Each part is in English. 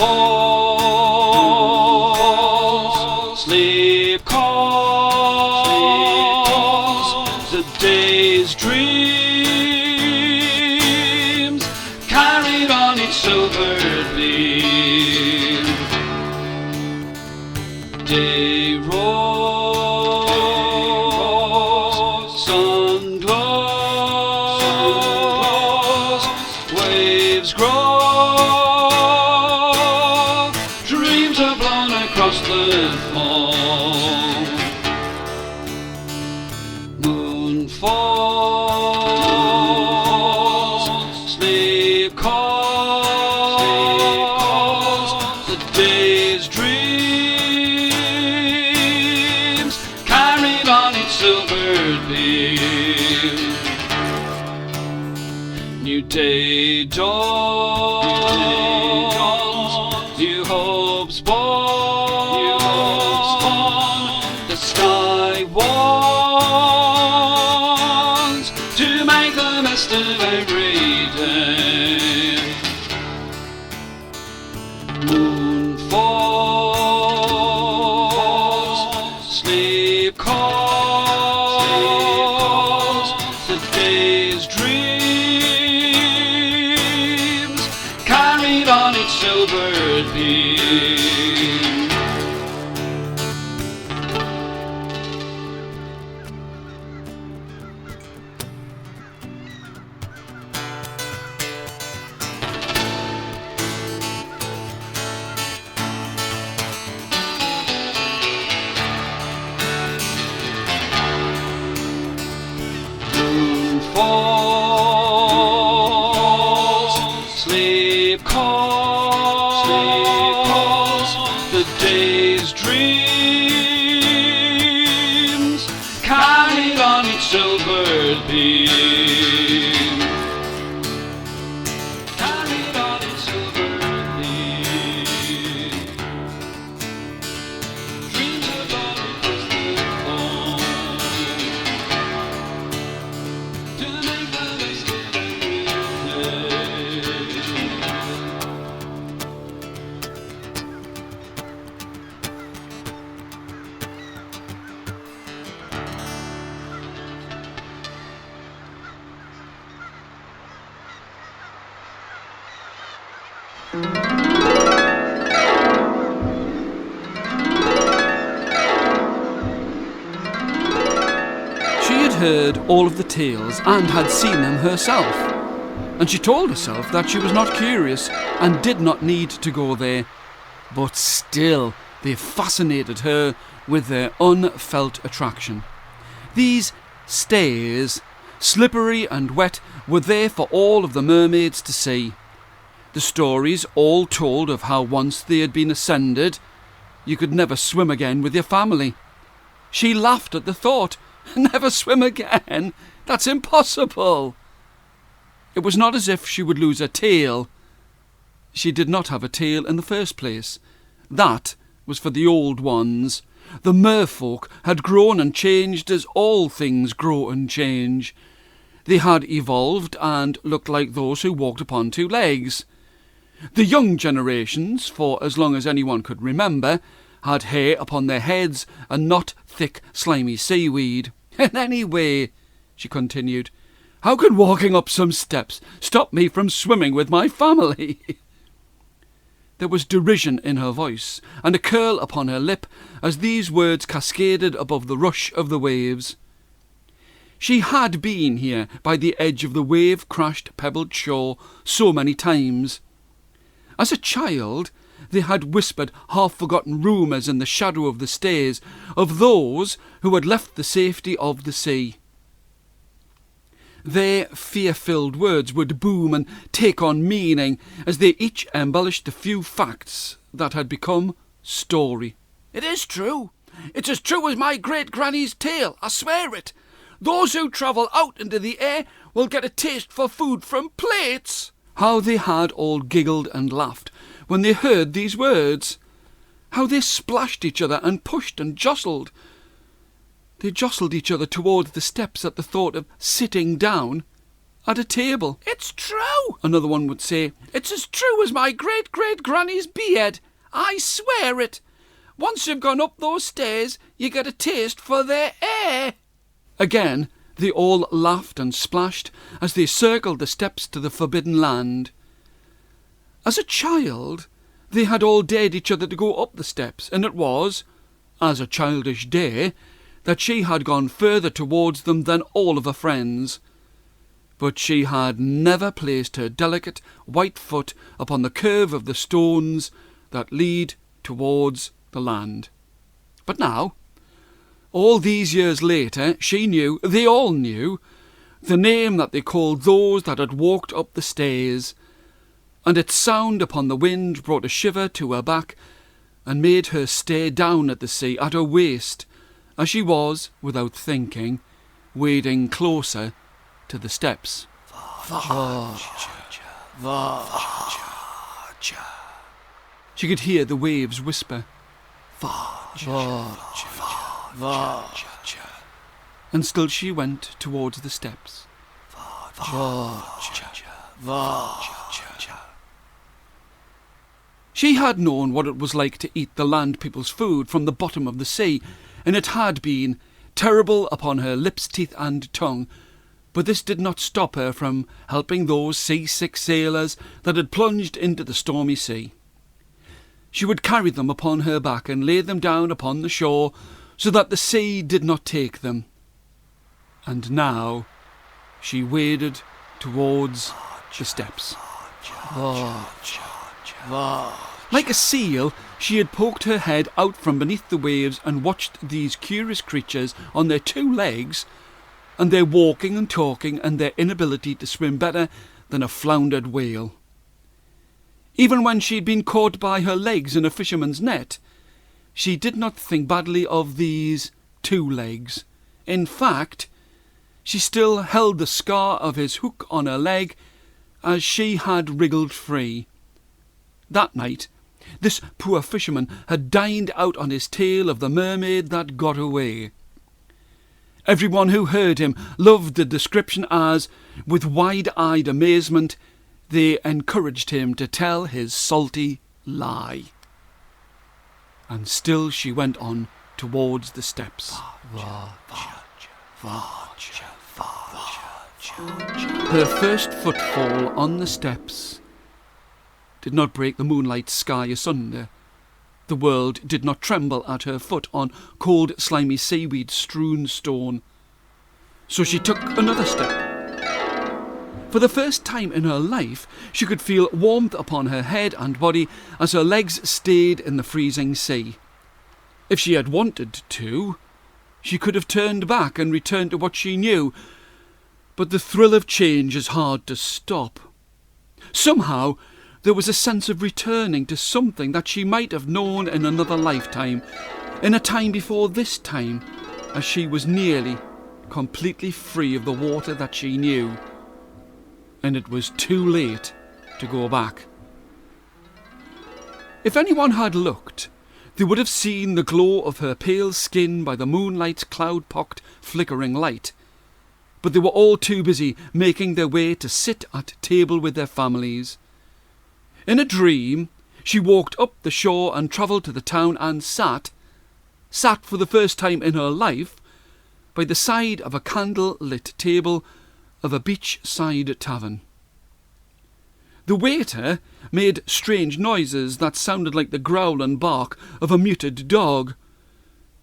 falls, sleep calls, the day's dreams carried on its silver beam. Day rolls, sun glows, waves grow, dreams are blown across the foam. Moon falls, sleep calls, the day's dreams carried on its silver beam. New day dawns, new hopes born, the sky wants to make the best of every day. Moon falls, sleep calls, the day's dreams carried on its silver beam. Moon falls, sleep calls, the day's dreams carried on its silver beam. Carried on its silver beam. Dreams are blown across the foam to make the best of every She had heard all of the tales and had seen them herself, and she told herself that she was not curious and did not need to go there, but still they fascinated her with their unfelt attraction. These stairs, slippery and wet, were there for all of the mermaids to see. The stories all told of how once they had been ascended, you could never swim again with your family. She laughed at the thought. Never swim again? That's impossible. It was not as if she would lose her tail. She did not have a tail in the first place. That was for the old ones. The merfolk had grown and changed as all things grow and change. They had evolved and looked like those who walked upon two legs. The young generations, for as long as anyone could remember, had hair upon their heads and not thick, slimy seaweed. And anyway, she continued, how can walking up some steps stop me from swimming with my family? There was derision in her voice and a curl upon her lip as these words cascaded above the rush of the waves. She had been here by the edge of the wave-crashed pebbled shore so many times. As a child, they had whispered half-forgotten rumours in the shadow of the stairs of those who had left the safety of the sea. Their fear-filled words would boom and take on meaning as they each embellished the few facts that had become story. It is true. It's as true as my great-granny's tale, I swear it. Those who travel out into the air will get a taste for food from plates. How they had all giggled and laughed when they heard these words. How they splashed each other and pushed and jostled. They jostled each other towards the steps at the thought of sitting down. at a table. "It's true," another one would say. "It's as true as my great-great-granny's beard. I swear it. Once you've gone up those stairs, you get a taste for their air." Again, they all laughed and splashed as they circled the steps to the forbidden land. As a child, they had all dared each other to go up the steps, and it was, as a childish dare, that she had gone further towards them than all of her friends. But she had never placed her delicate white foot upon the curve of the stones that lead towards the land. But now, all these years later, she knew, they all knew, the name that they called those that had walked up the stairs, and its sound upon the wind brought a shiver to her back and made her stare down at the sea at her waist, as she was, without thinking, wading closer to the steps. She could hear the waves whisper, and still she went towards the steps. She had known what it was like to eat the land people's food from the bottom of the sea, and it had been terrible upon her lips, teeth and tongue, but this did not stop her from helping those seasick sailors that had plunged into the stormy sea. She would carry them upon her back and lay them down upon the shore so that the sea did not take them. And now she waded towards the steps. Like a seal, she had poked her head out from beneath the waves and watched these curious creatures on their 2 legs, and their walking and talking and their inability to swim better than a floundered whale. Even when she had been caught by her legs in a fisherman's net, she did not think badly of these 2 legs. In fact, she still held the scar of his hook on her leg as she had wriggled free. That night, this poor fisherman had dined out on his tale of the mermaid that got away. Everyone who heard him loved the description as, with wide-eyed amazement, they encouraged him to tell his salty lie. And still she went on towards the steps. Her first footfall on the steps did not break the moonlight sky asunder. The world did not tremble at her foot on cold, slimy seaweed-strewn stone. So she took another step. For the first time in her life, she could feel warmth upon her head and body as her legs stayed in the freezing sea. If she had wanted to, she could have turned back and returned to what she knew, but the thrill of change is hard to stop. Somehow, there was a sense of returning to something that she might have known in another lifetime, in a time before this time, as she was nearly completely free of the water that she knew, and it was too late to go back. If anyone had looked, they would have seen the glow of her pale skin by the moonlight's cloud-pocked flickering light, but they were all too busy making their way to sit at table with their families. In a dream, she walked up the shore and travelled to the town and sat for the first time in her life, by the side of a candle-lit table of a beachside tavern. The waiter made strange noises that sounded like the growl and bark of a muted dog,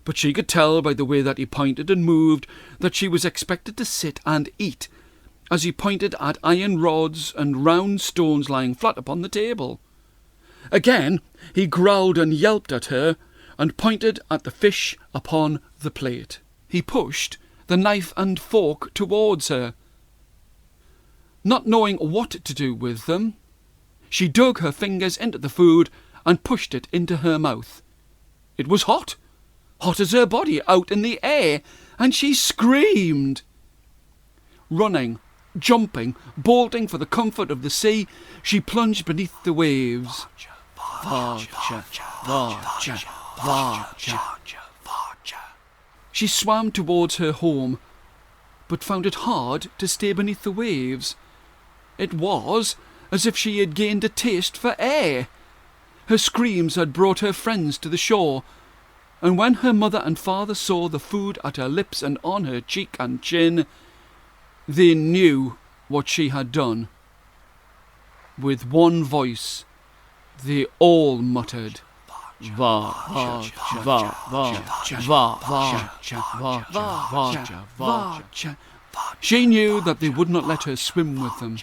but she could tell by the way that he pointed and moved that she was expected to sit and eat, as he pointed at iron rods and round stones lying flat upon the table. Again he growled and yelped at her, and pointed at the fish upon the plate. He pushed the knife and fork towards her. Not knowing what to do with them, she dug her fingers into the food and pushed it into her mouth. It was hot as her body out in the air, and she screamed. Running, jumping, bolting for the comfort of the sea, she plunged beneath the waves. She swam towards her home, but found it hard to stay beneath the waves. It was as if she had gained a taste for air. Her screams had brought her friends to the shore, and when her mother and father saw the food at her lips and on her cheek and chin, they knew what she had done. With one voice, they all muttered, "Va, va, va, va, va, va, va, va." She knew that they would not let her swim with them.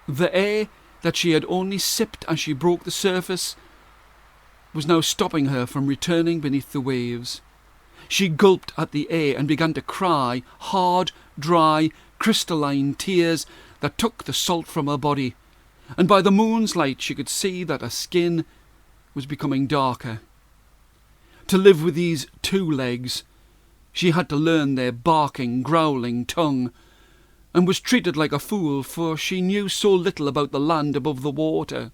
The air that she had only sipped as she broke the surface was now stopping her from returning beneath the waves. She gulped at the air and began to cry hard, dry, crystalline tears that took the salt from her body, and by the moon's light she could see that her skin was becoming darker. To live with these two legs, she had to learn their barking, growling tongue, and was treated like a fool, for she knew so little about the land above the water.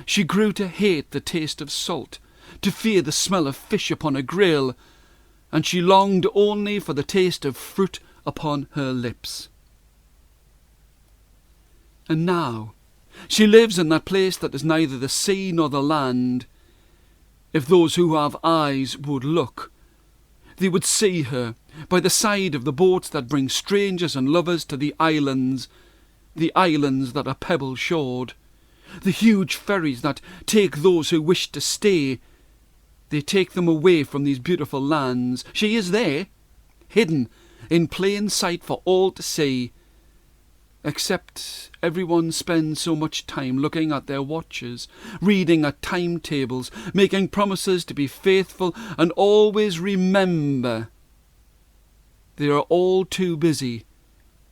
She grew to hate the taste of salt, to fear the smell of fish upon a grill, and she longed only for the taste of fruit upon her lips. And now she lives in that place that is neither the sea nor the land. If those who have eyes would look, they would see her by the side of the boats that bring strangers and lovers to the islands that are pebble-shored, the huge ferries that take those who wish to stay. They take them away from these beautiful lands. She is there, hidden in plain sight for all to see, except everyone spends so much time looking at their watches, reading at timetables, making promises to be faithful and always remember. They are all too busy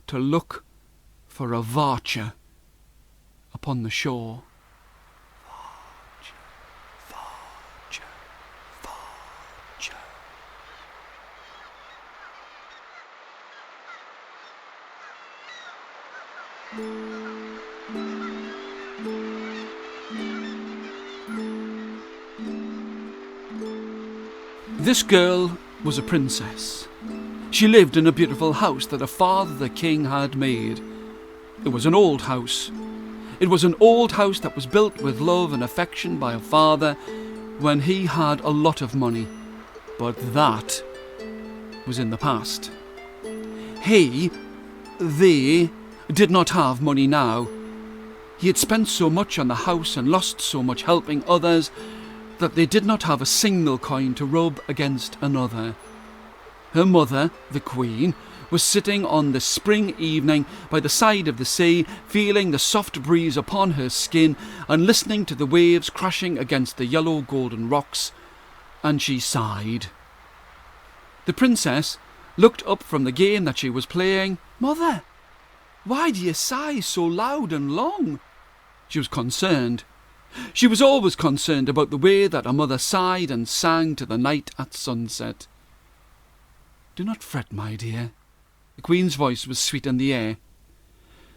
to look for a varcha upon the shore. Varcha, varcha, varcha. This girl was a princess. She lived in a beautiful house that her father the king had made. It was an old house. It was an old house that was built with love and affection by her father when he had a lot of money. But that was in the past. They did not have money now. He had spent so much on the house and lost so much helping others that they did not have a single coin to rub against another. Her mother, the queen, was sitting on the spring evening by the side of the sea, feeling the soft breeze upon her skin and listening to the waves crashing against the yellow golden rocks, and she sighed. The princess looked up from the game that she was playing. "Mother, why do you sigh so loud and long?" She was concerned. She was always concerned about the way that her mother sighed and sang to the night at sunset. "Do not fret, my dear." The queen's voice was sweet in the air.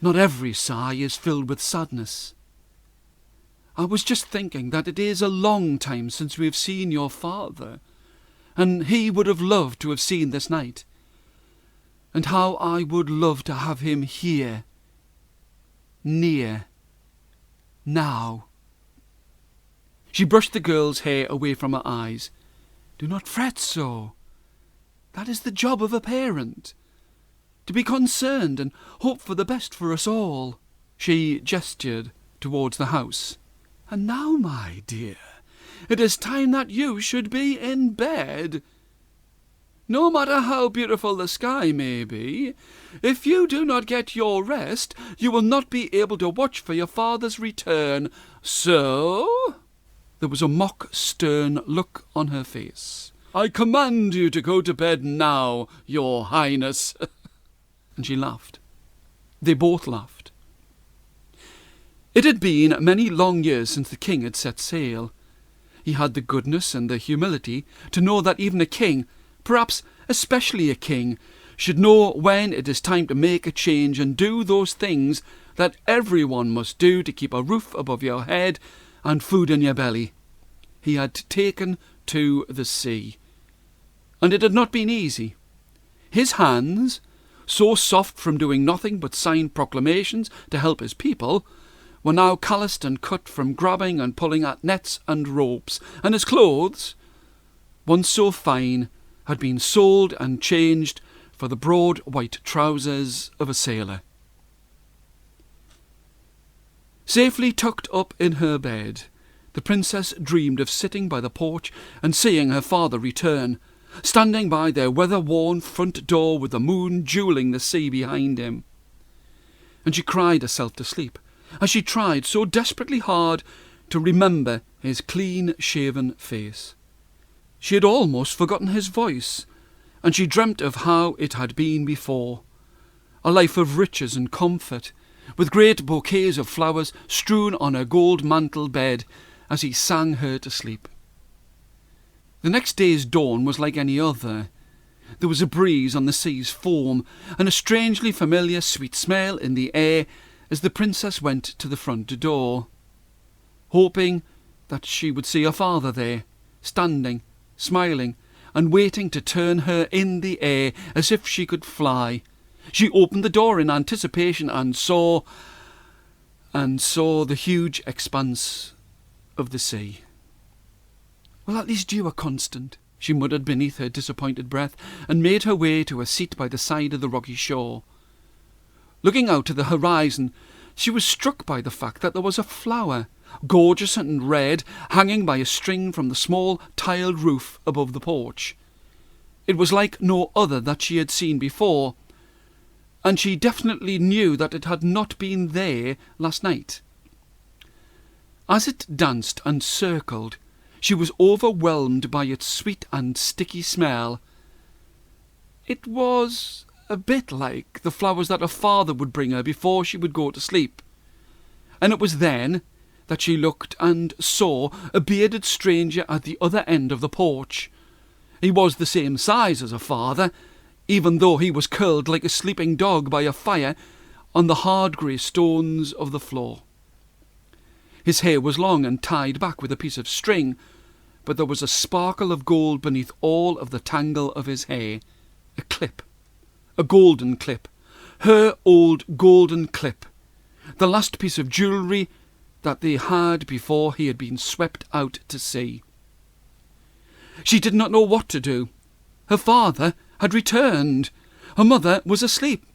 "Not every sigh is filled with sadness. I was just thinking that it is a long time since we have seen your father, and he would have loved to have seen this night, and how I would love to have him here, near, now." She brushed the girl's hair away from her eyes. "Do not fret so. That is the job of a parent, to be concerned and hope for the best for us all." She gestured towards the house. "And now, my dear, it is time that you should be in bed. No matter how beautiful the sky may be, if you do not get your rest, you will not be able to watch for your father's return. So—" There was a mock stern look on her face. "I command you to go to bed now, your highness." And she laughed. They both laughed. It had been many long years since the king had set sail. He had the goodness and the humility to know that even a king, perhaps especially a king, should know when it is time to make a change and do those things that everyone must do to keep a roof above your head and food in your belly. He had taken to the sea, and it had not been easy. His hands, so soft from doing nothing but sign proclamations to help his people, were now calloused and cut from grabbing and pulling at nets and ropes, and his clothes, once so fine, had been sold and changed for the broad white trousers of a sailor. Safely tucked up in her bed, the princess dreamed of sitting by the porch and seeing her father return, standing by their weather-worn front door with the moon jewelling the sea behind him. And she cried herself to sleep, as she tried so desperately hard to remember his clean-shaven face. She had almost forgotten his voice, and she dreamt of how it had been before, a life of riches and comfort, with great bouquets of flowers strewn on her gold-mantled bed as he sang her to sleep. The next day's dawn was like any other. There was a breeze on the sea's foam, and a strangely familiar sweet smell in the air as the princess went to the front door, hoping that she would see her father there, standing, smiling, and waiting to turn her in the air as if she could fly. She opened the door in anticipation and saw the huge expanse of the sea. "Well, at least you are constant," she muttered beneath her disappointed breath, and made her way to a seat by the side of the rocky shore. Looking out to the horizon, she was struck by the fact that there was a flower, gorgeous and red, hanging by a string from the small tiled roof above the porch. It was like no other that she had seen before, and she definitely knew that it had not been there last night. As it danced and circled, she was overwhelmed by its sweet and sticky smell. It was a bit like the flowers that her father would bring her before she would go to sleep. And it was then that she looked and saw a bearded stranger at the other end of the porch. He was the same size as her father, even though he was curled like a sleeping dog by a fire on the hard grey stones of the floor. His hair was long and tied back with a piece of string, but there was a sparkle of gold beneath all of the tangle of his hair. A clip. A golden clip. Her old golden clip. The last piece of jewellery that they had before he had been swept out to sea. She did not know what to do. Her father had returned. Her mother was asleep.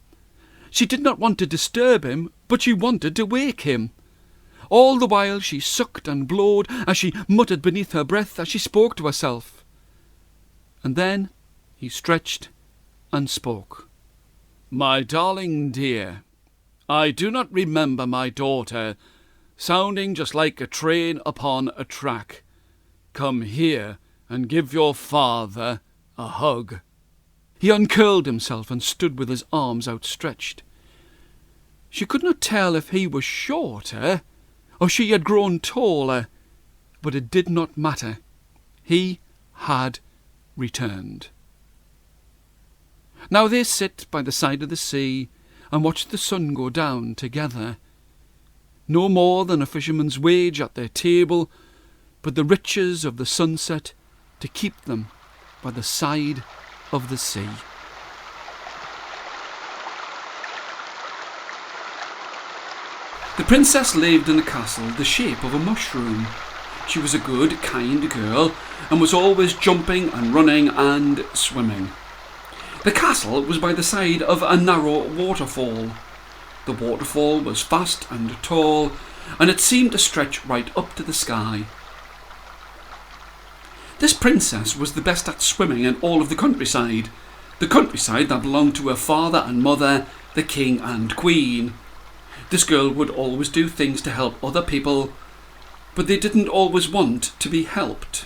She did not want to disturb him, but she wanted to wake him. All the while she sucked and blowed as she muttered beneath her breath as she spoke to herself. And then he stretched and spoke. "My darling dear, I do not remember my daughter sounding just like a train upon a track. Come here and give your father a hug." He uncurled himself and stood with his arms outstretched. She could not tell if he was shorter or she had grown taller, but it did not matter. He had returned. Now they sit by the side of the sea and watch the sun go down together. No more than a fisherman's wage at their table, but the riches of the sunset to keep them by the side of the sea. The princess lived in a castle the shape of a mushroom. She was a good, kind girl, and was always jumping and running and swimming. The castle was by the side of a narrow waterfall. The waterfall was vast and tall, and it seemed to stretch right up to the sky. This princess was the best at swimming in all of the countryside that belonged to her father and mother, the king and queen. This girl would always do things to help other people, but they didn't always want to be helped.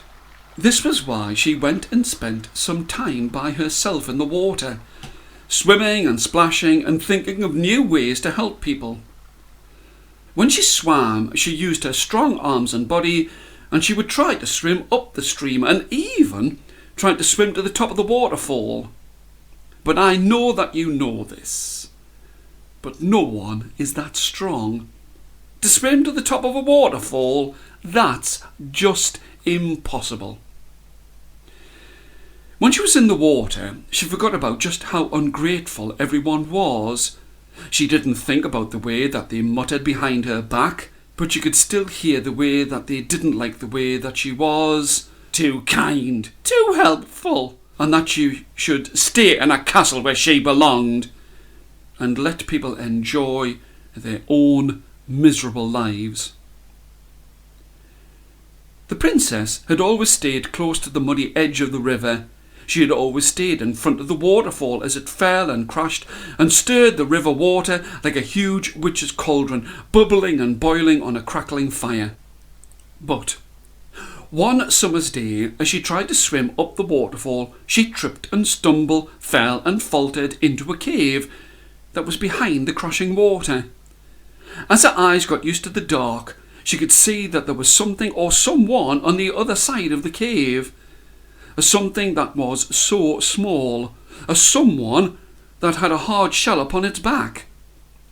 This was why she went and spent some time by herself in the water, swimming and splashing and thinking of new ways to help people. When she swam, she used her strong arms and body, and she would try to swim up the stream and even try to swim to the top of the waterfall. But I know that you know this. But no one is that strong. To swim to the top of a waterfall, that's just impossible. When she was in the water, she forgot about just how ungrateful everyone was. She didn't think about the way that they muttered behind her back, but she could still hear the way that they didn't like the way that she was too kind, too helpful, and that she should stay in a castle where she belonged and let people enjoy their own miserable lives. The princess had always stayed close to the muddy edge of the river. She had always stayed in front of the waterfall as it fell and crashed and stirred the river water like a huge witch's cauldron, bubbling and boiling on a crackling fire. But one summer's day, as she tried to swim up the waterfall, she tripped and stumbled, fell and faltered into a cave that was behind the crashing water. As her eyes got used to the dark, she could see that there was something or someone on the other side of the cave. A something that was so small, a someone that had a hard shell upon its back.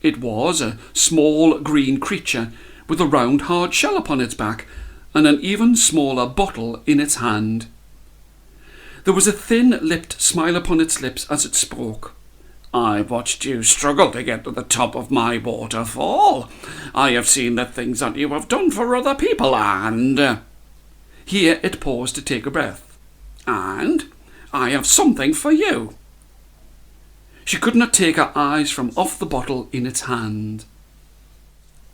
It was a small green creature with a round hard shell upon its back and an even smaller bottle in its hand. There was a thin-lipped smile upon its lips as it spoke. "I watched you struggle to get to the top of my waterfall. I have seen the things that you have done for other people, and..." Here it paused to take a breath. "And I have something for you." She could not take her eyes from off the bottle in its hand.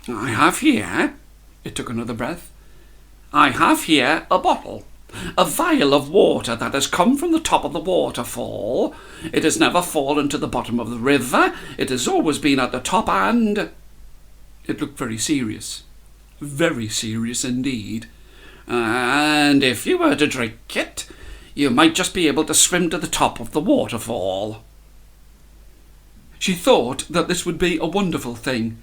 "I have here," it took another breath, "I have here a bottle, a vial of water that has come from the top of the waterfall. It has never fallen to the bottom of the river. It has always been at the top, and..." It looked very serious indeed. "And if you were to drink it, you might just be able to swim to the top of the waterfall." She thought that this would be a wonderful thing,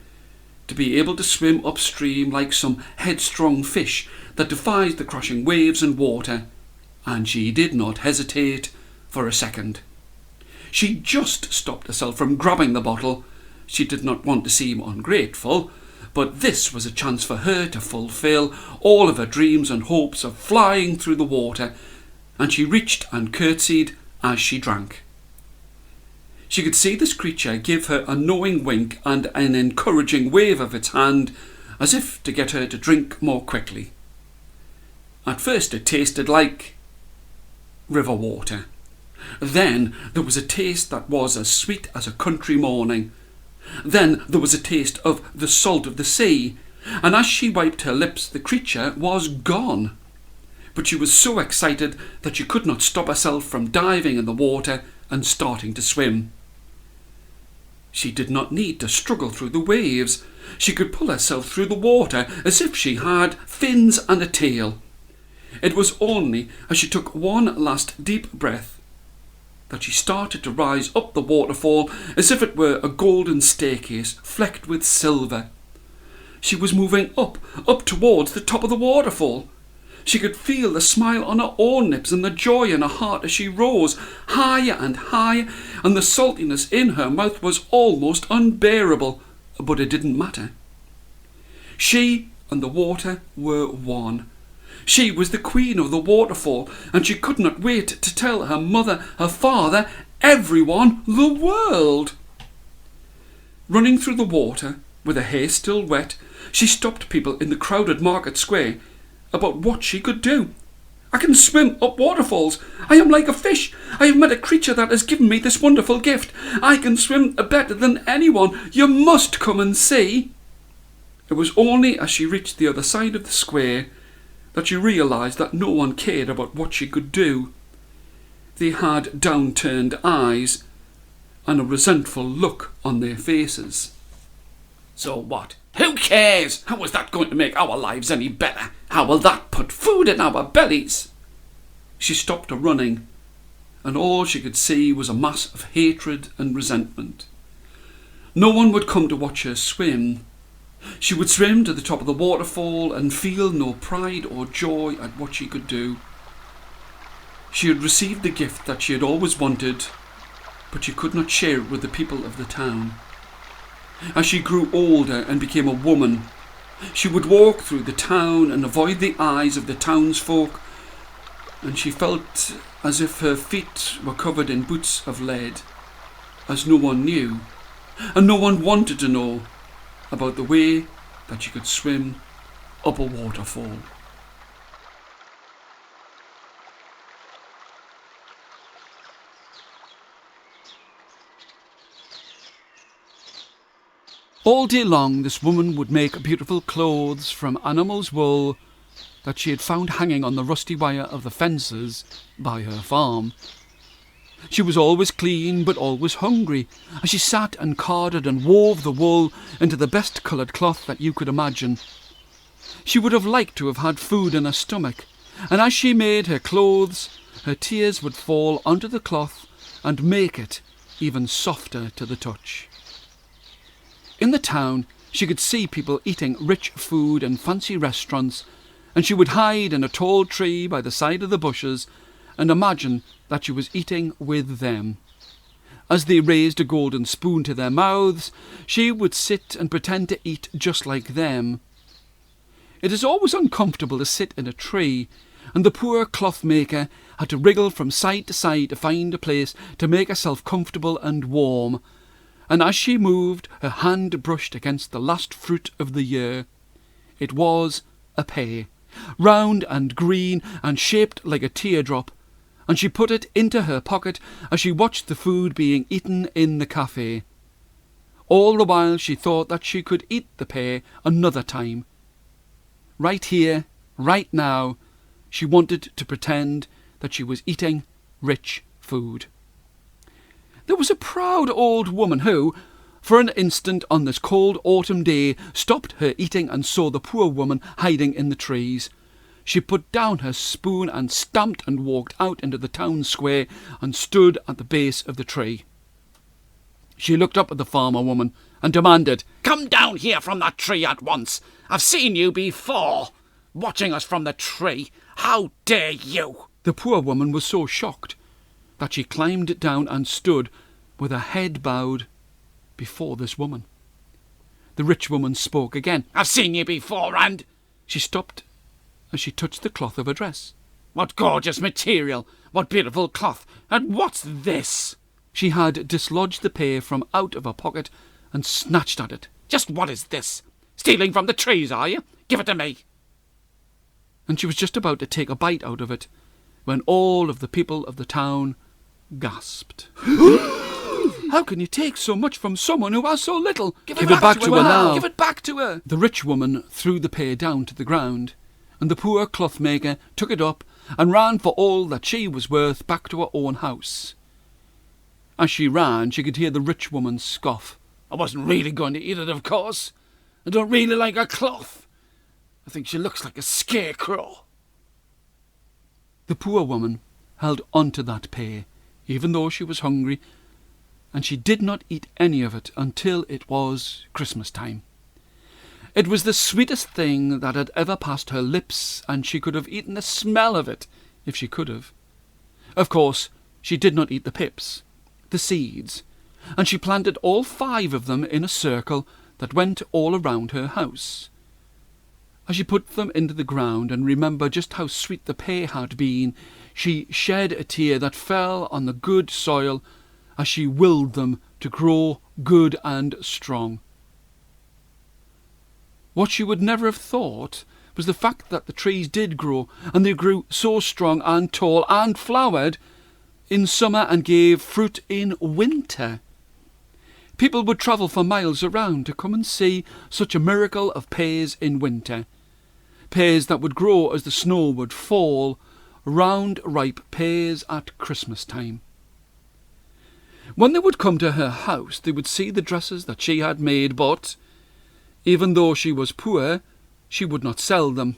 to be able to swim upstream like some headstrong fish that defies the crashing waves and water, and she did not hesitate for a second. She just stopped herself from grabbing the bottle. She did not want to seem ungrateful, but this was a chance for her to fulfill all of her dreams and hopes of flying through the water, and she reached and curtsied as she drank. She could see this creature give her a knowing wink and an encouraging wave of its hand, as if to get her to drink more quickly. At first it tasted like river water. Then there was a taste that was as sweet as a country morning. Then there was a taste of the salt of the sea, and as she wiped her lips the creature was gone. But she was so excited that she could not stop herself from diving in the water and starting to swim. She did not need to struggle through the waves. She could pull herself through the water as if she had fins and a tail. It was only as she took one last deep breath that she started to rise up the waterfall as if it were a golden staircase flecked with silver. She was moving up towards the top of the waterfall. She could feel the smile on her own lips and the joy in her heart as she rose higher and higher, and the saltiness in her mouth was almost unbearable, but it didn't matter. She and the water were one. She was the queen of the waterfall, and she could not wait to tell her mother, her father, everyone, the world. Running through the water, with her hair still wet, she stopped people in the crowded market square about what she could do. "I can swim up waterfalls. I am like a fish. I have met a creature that has given me this wonderful gift. I can swim better than anyone. You must come and see." It was only as she reached the other side of the square that she realised that no one cared about what she could do. They had downturned eyes and a resentful look on their faces. "So what? Who cares? How is that going to make our lives any better? How will that put food in our bellies?" She stopped running, and all she could see was a mass of hatred and resentment. No one would come to watch her swim. She would swim to the top of the waterfall and feel no pride or joy at what she could do. She had received the gift that she had always wanted, but she could not share it with the people of the town. As she grew older and became a woman, she would walk through the town and avoid the eyes of the townsfolk, and she felt as if her feet were covered in boots of lead, as no one knew, and no one wanted to know, about the way that she could swim up a waterfall. All day long this woman would make beautiful clothes from animals' wool that she had found hanging on the rusty wire of the fences by her farm. She was always clean but always hungry, as she sat and carded and wove the wool into the best coloured cloth that you could imagine. She would have liked to have had food in her stomach, and as she made her clothes, her tears would fall onto the cloth and make it even softer to the touch. In the town, she could see people eating rich food in fancy restaurants, and she would hide in a tall tree by the side of the bushes and imagine that she was eating with them. As they raised a golden spoon to their mouths, she would sit and pretend to eat just like them. It is always uncomfortable to sit in a tree, and the poor cloth maker had to wriggle from side to side to find a place to make herself comfortable and warm, and as she moved, her hand brushed against the last fruit of the year. It was a pear, round and green and shaped like a teardrop, and she put it into her pocket as she watched the food being eaten in the cafe. All the while she thought that she could eat the pear another time. Right here, right now, she wanted to pretend that she was eating rich food. There was a proud old woman who, for an instant on this cold autumn day, stopped her eating and saw the poor woman hiding in the trees. She put down her spoon and stamped and walked out into the town square and stood at the base of the tree. She looked up at the farmer woman and demanded, "Come down here from that tree at once. I've seen you before, watching us from the tree. How dare you?" The poor woman was so shocked that she climbed down and stood with her head bowed before this woman. The rich woman spoke again. "I've seen you before, and—" She stopped as she touched the cloth of her dress. "What gorgeous material! What beautiful cloth! And what's this?" She had dislodged the pear from out of her pocket and snatched at it. "Just what is this? Stealing from the trees, are you? Give it to me." And she was just about to take a bite out of it when all of the people of the town gasped. "How can you take so much from someone who has so little? Give it back to her now. Give it back to her." The rich woman threw the pear down to the ground, and the poor cloth maker took it up and ran for all that she was worth back to her own house. As she ran, she could hear the rich woman scoff. "I wasn't really going to eat it, of course. I don't really like her cloth. I think she looks like a scarecrow." The poor woman held on to that pear, even though she was hungry, and she did not eat any of it until it was Christmas time. It was the sweetest thing that had ever passed her lips, and she could have eaten the smell of it if she could have. Of course, she did not eat the pips, the seeds, and she planted all 5 of them in a circle that went all around her house. As she put them into the ground and remembered just how sweet the pear had been, she shed a tear that fell on the good soil as she willed them to grow good and strong. What she would never have thought was the fact that the trees did grow, and they grew so strong and tall and flowered in summer and gave fruit in winter. People would travel for miles around to come and see such a miracle of pears in winter. Pears that would grow as the snow would fall, round ripe pears at Christmas time. When they would come to her house, they would see the dresses that she had made, but even though she was poor, she would not sell them.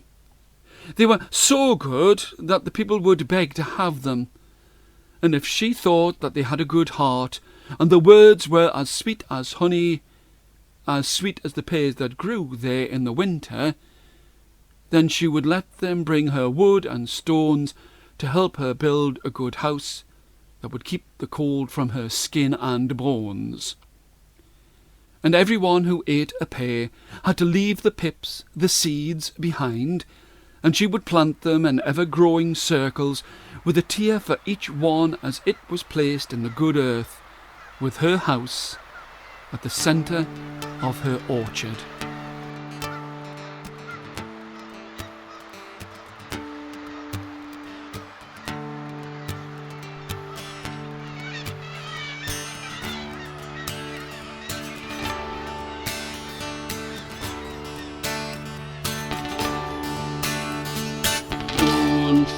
They were so good that the people would beg to have them, and if she thought that they had a good heart, and the words were as sweet as honey, as sweet as the pears that grew there in the winter, then she would let them bring her wood and stones to help her build a good house that would keep the cold from her skin and bones. And everyone who ate a pear had to leave the pips, the seeds, behind, and she would plant them in ever-growing circles, with a tier for each one as it was placed in the good earth, with her house at the centre of her orchard.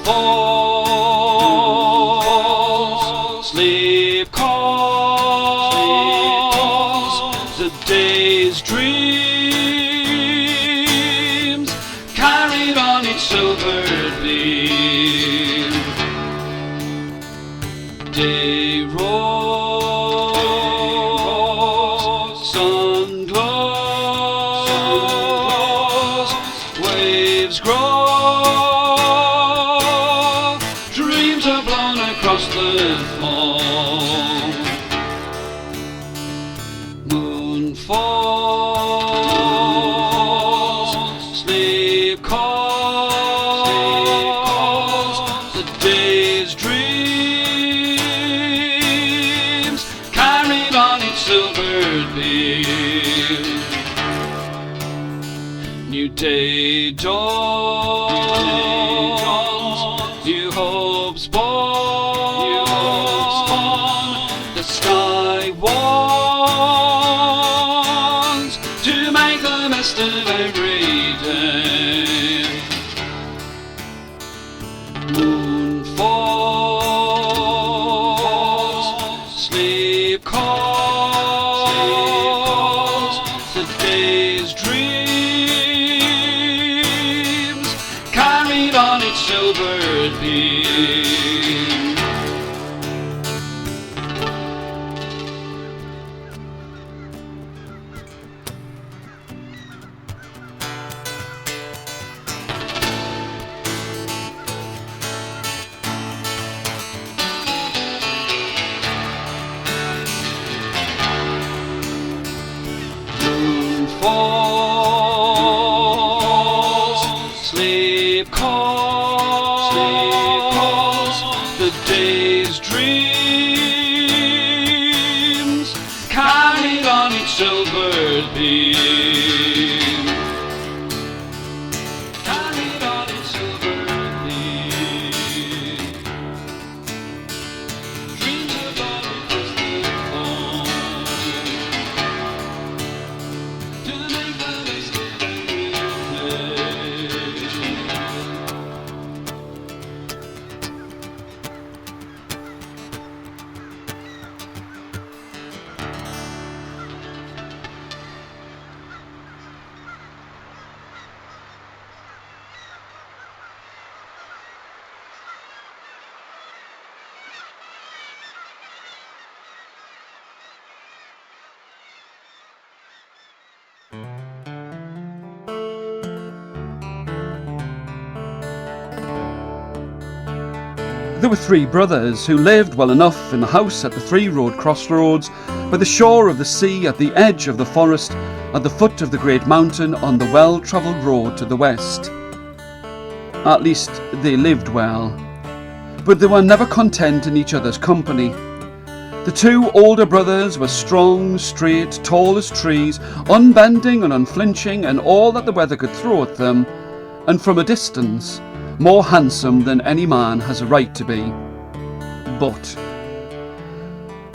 Falls, sleep calls, the day's dreams carried on its silver beam. Day rose, sun glows, waves grow. Across the foam, moon falls, sleep calls, the day's dreams carried on its silver beam. New day dawns, new hopes born. The sky wants to make the best of every day. Moon falls, sleep calls, the day's dreams carried on its silver beam. Falls, sleep calls, the day's dreams carried on its silver beam. Carried on its silver beam. Dreams about it was the home. To make the best of every There were 3 brothers who lived well enough in the house at the 3-road crossroads, by the shore of the sea, at the edge of the forest, at the foot of the great mountain, on the well-travelled road to the west. At least they lived well, but they were never content in each other's company. The 2 older brothers were strong, straight, tall as trees, unbending and unflinching in all that the weather could throw at them, and from a distance more handsome than any man has a right to be. But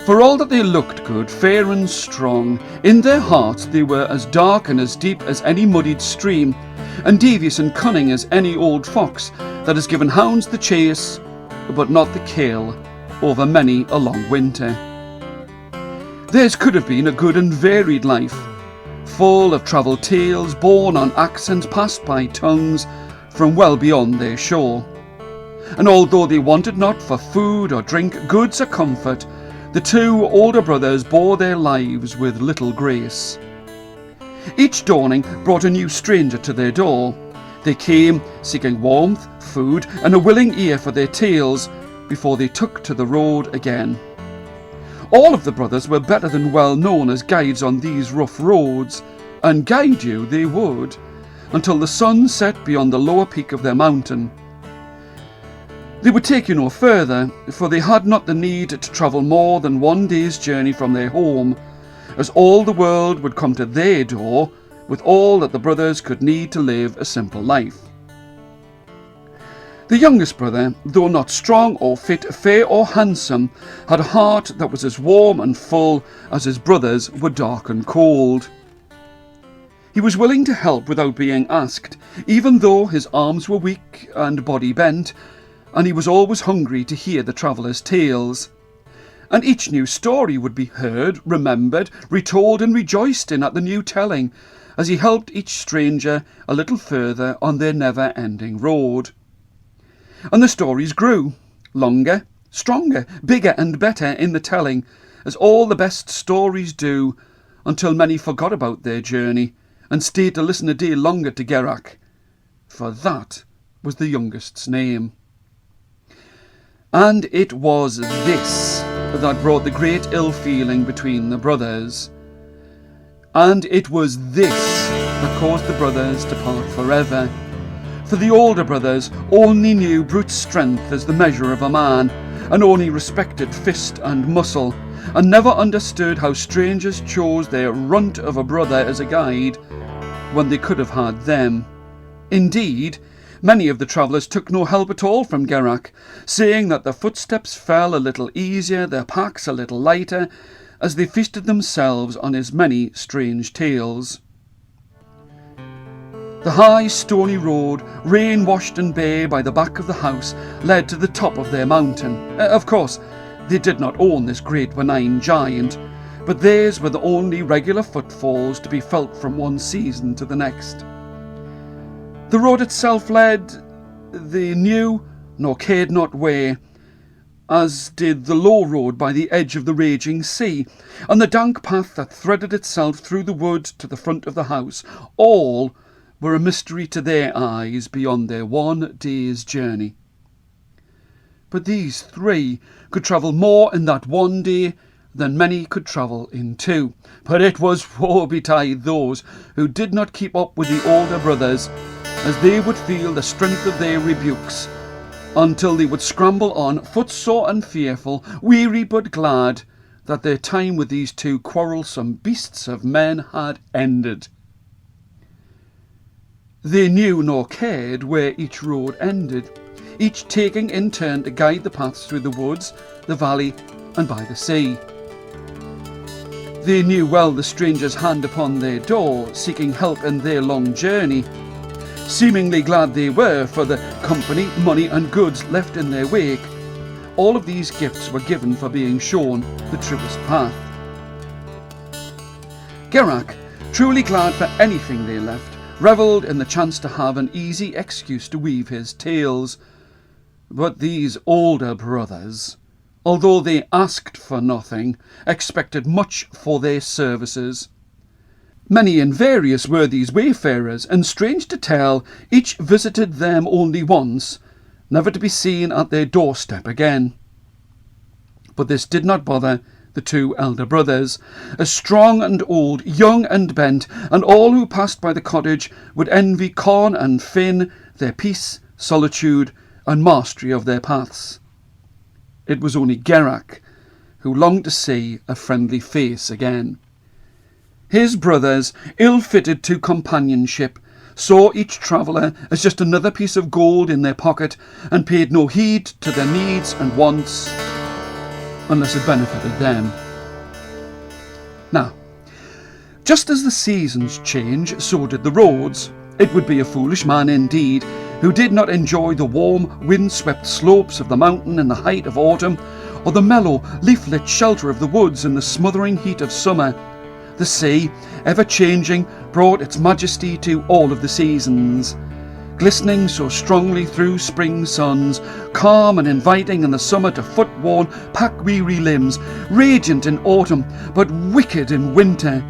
for all that they looked good, fair and strong, in their hearts they were as dark and as deep as any muddied stream, and devious and cunning as any old fox that has given hounds the chase, but not the kill, over many a long winter. Theirs could have been a good and varied life, full of travelled tales, borne on accents passed by tongues from well beyond their shore. And although they wanted not for food or drink, goods or comfort, the 2 older brothers bore their lives with little grace. Each dawning brought a new stranger to their door. They came seeking warmth, food, and a willing ear for their tales before they took to the road again. All of the brothers were better than well known as guides on these rough roads, and guide you they would. until the sun set beyond the lower peak of their mountain. They would take you no further, for they had not the need to travel more than 1 day's journey from their home, as all the world would come to their door with all that the brothers could need to live a simple life. The youngest brother, though not strong or fit, fair or handsome, had a heart that was as warm and full as his brothers were dark and cold. He was willing to help without being asked, even though his arms were weak and body bent, and he was always hungry to hear the travellers' tales. And each new story would be heard, remembered, retold and rejoiced in at the new telling, as he helped each stranger a little further on their never-ending road. And the stories grew, longer, stronger, bigger and better in the telling, as all the best stories do, until many forgot about their journey and stayed to listen a day longer to Gerach, for that was the youngest's name. And it was this that brought the great ill feeling between the brothers. And it was this that caused the brothers to part forever. For the older brothers only knew brute strength as the measure of a man, and only respected fist and muscle, and never understood how strangers chose their runt of a brother as a guide, when they could have had them. Indeed, many of the travellers took no help at all from Gerach, saying that their footsteps fell a little easier, their packs a little lighter, as they feasted themselves on his many strange tales. The high stony road, rain-washed and bare by the back of the house, led to the top of their mountain. Of course, they did not own this great benign giant, but theirs were the only regular footfalls to be felt from one season to the next. The road itself led, they knew nor cared not where, as did the low road by the edge of the raging sea, and the dank path that threaded itself through the wood to the front of the house. All were a mystery to their eyes beyond their 1 day's journey. But these 3 could travel more in that 1 day than many could travel in 2. But it was woe betide those who did not keep up with the older brothers, as they would feel the strength of their rebukes, until they would scramble on, footsore and fearful, weary but glad that their time with these 2 quarrelsome beasts of men had ended. They knew nor cared where each road ended, each taking in turn to guide the paths through the woods, the valley, and by the sea. They knew well the stranger's hand upon their door, seeking help in their long journey. Seemingly glad they were for the company, money and goods left in their wake. All of these gifts were given for being shown the truest path. Gerach, truly glad for anything they left, revelled in the chance to have an easy excuse to weave his tales. But these older brothers, although they asked for nothing, expected much for their services. Many and various were these wayfarers, and strange to tell, each visited them only once, never to be seen at their doorstep again. But this did not bother the 2 elder brothers, as strong and old, young and bent, and all who passed by the cottage would envy Con and Finn their peace, solitude, and mastery of their paths. It was only Gerach who longed to see a friendly face again. His brothers, ill-fitted to companionship, saw each traveller as just another piece of gold in their pocket, and paid no heed to their needs and wants, unless it benefited them. Now, just as the seasons change, so did the roads. It would be a foolish man indeed who did not enjoy the warm, wind-swept slopes of the mountain in the height of autumn, or the mellow, leaf-lit shelter of the woods in the smothering heat of summer. The sea, ever-changing, brought its majesty to all of the seasons, glistening so strongly through spring suns, calm and inviting in the summer to foot-worn, pack-weary limbs, radiant in autumn, but wicked in winter,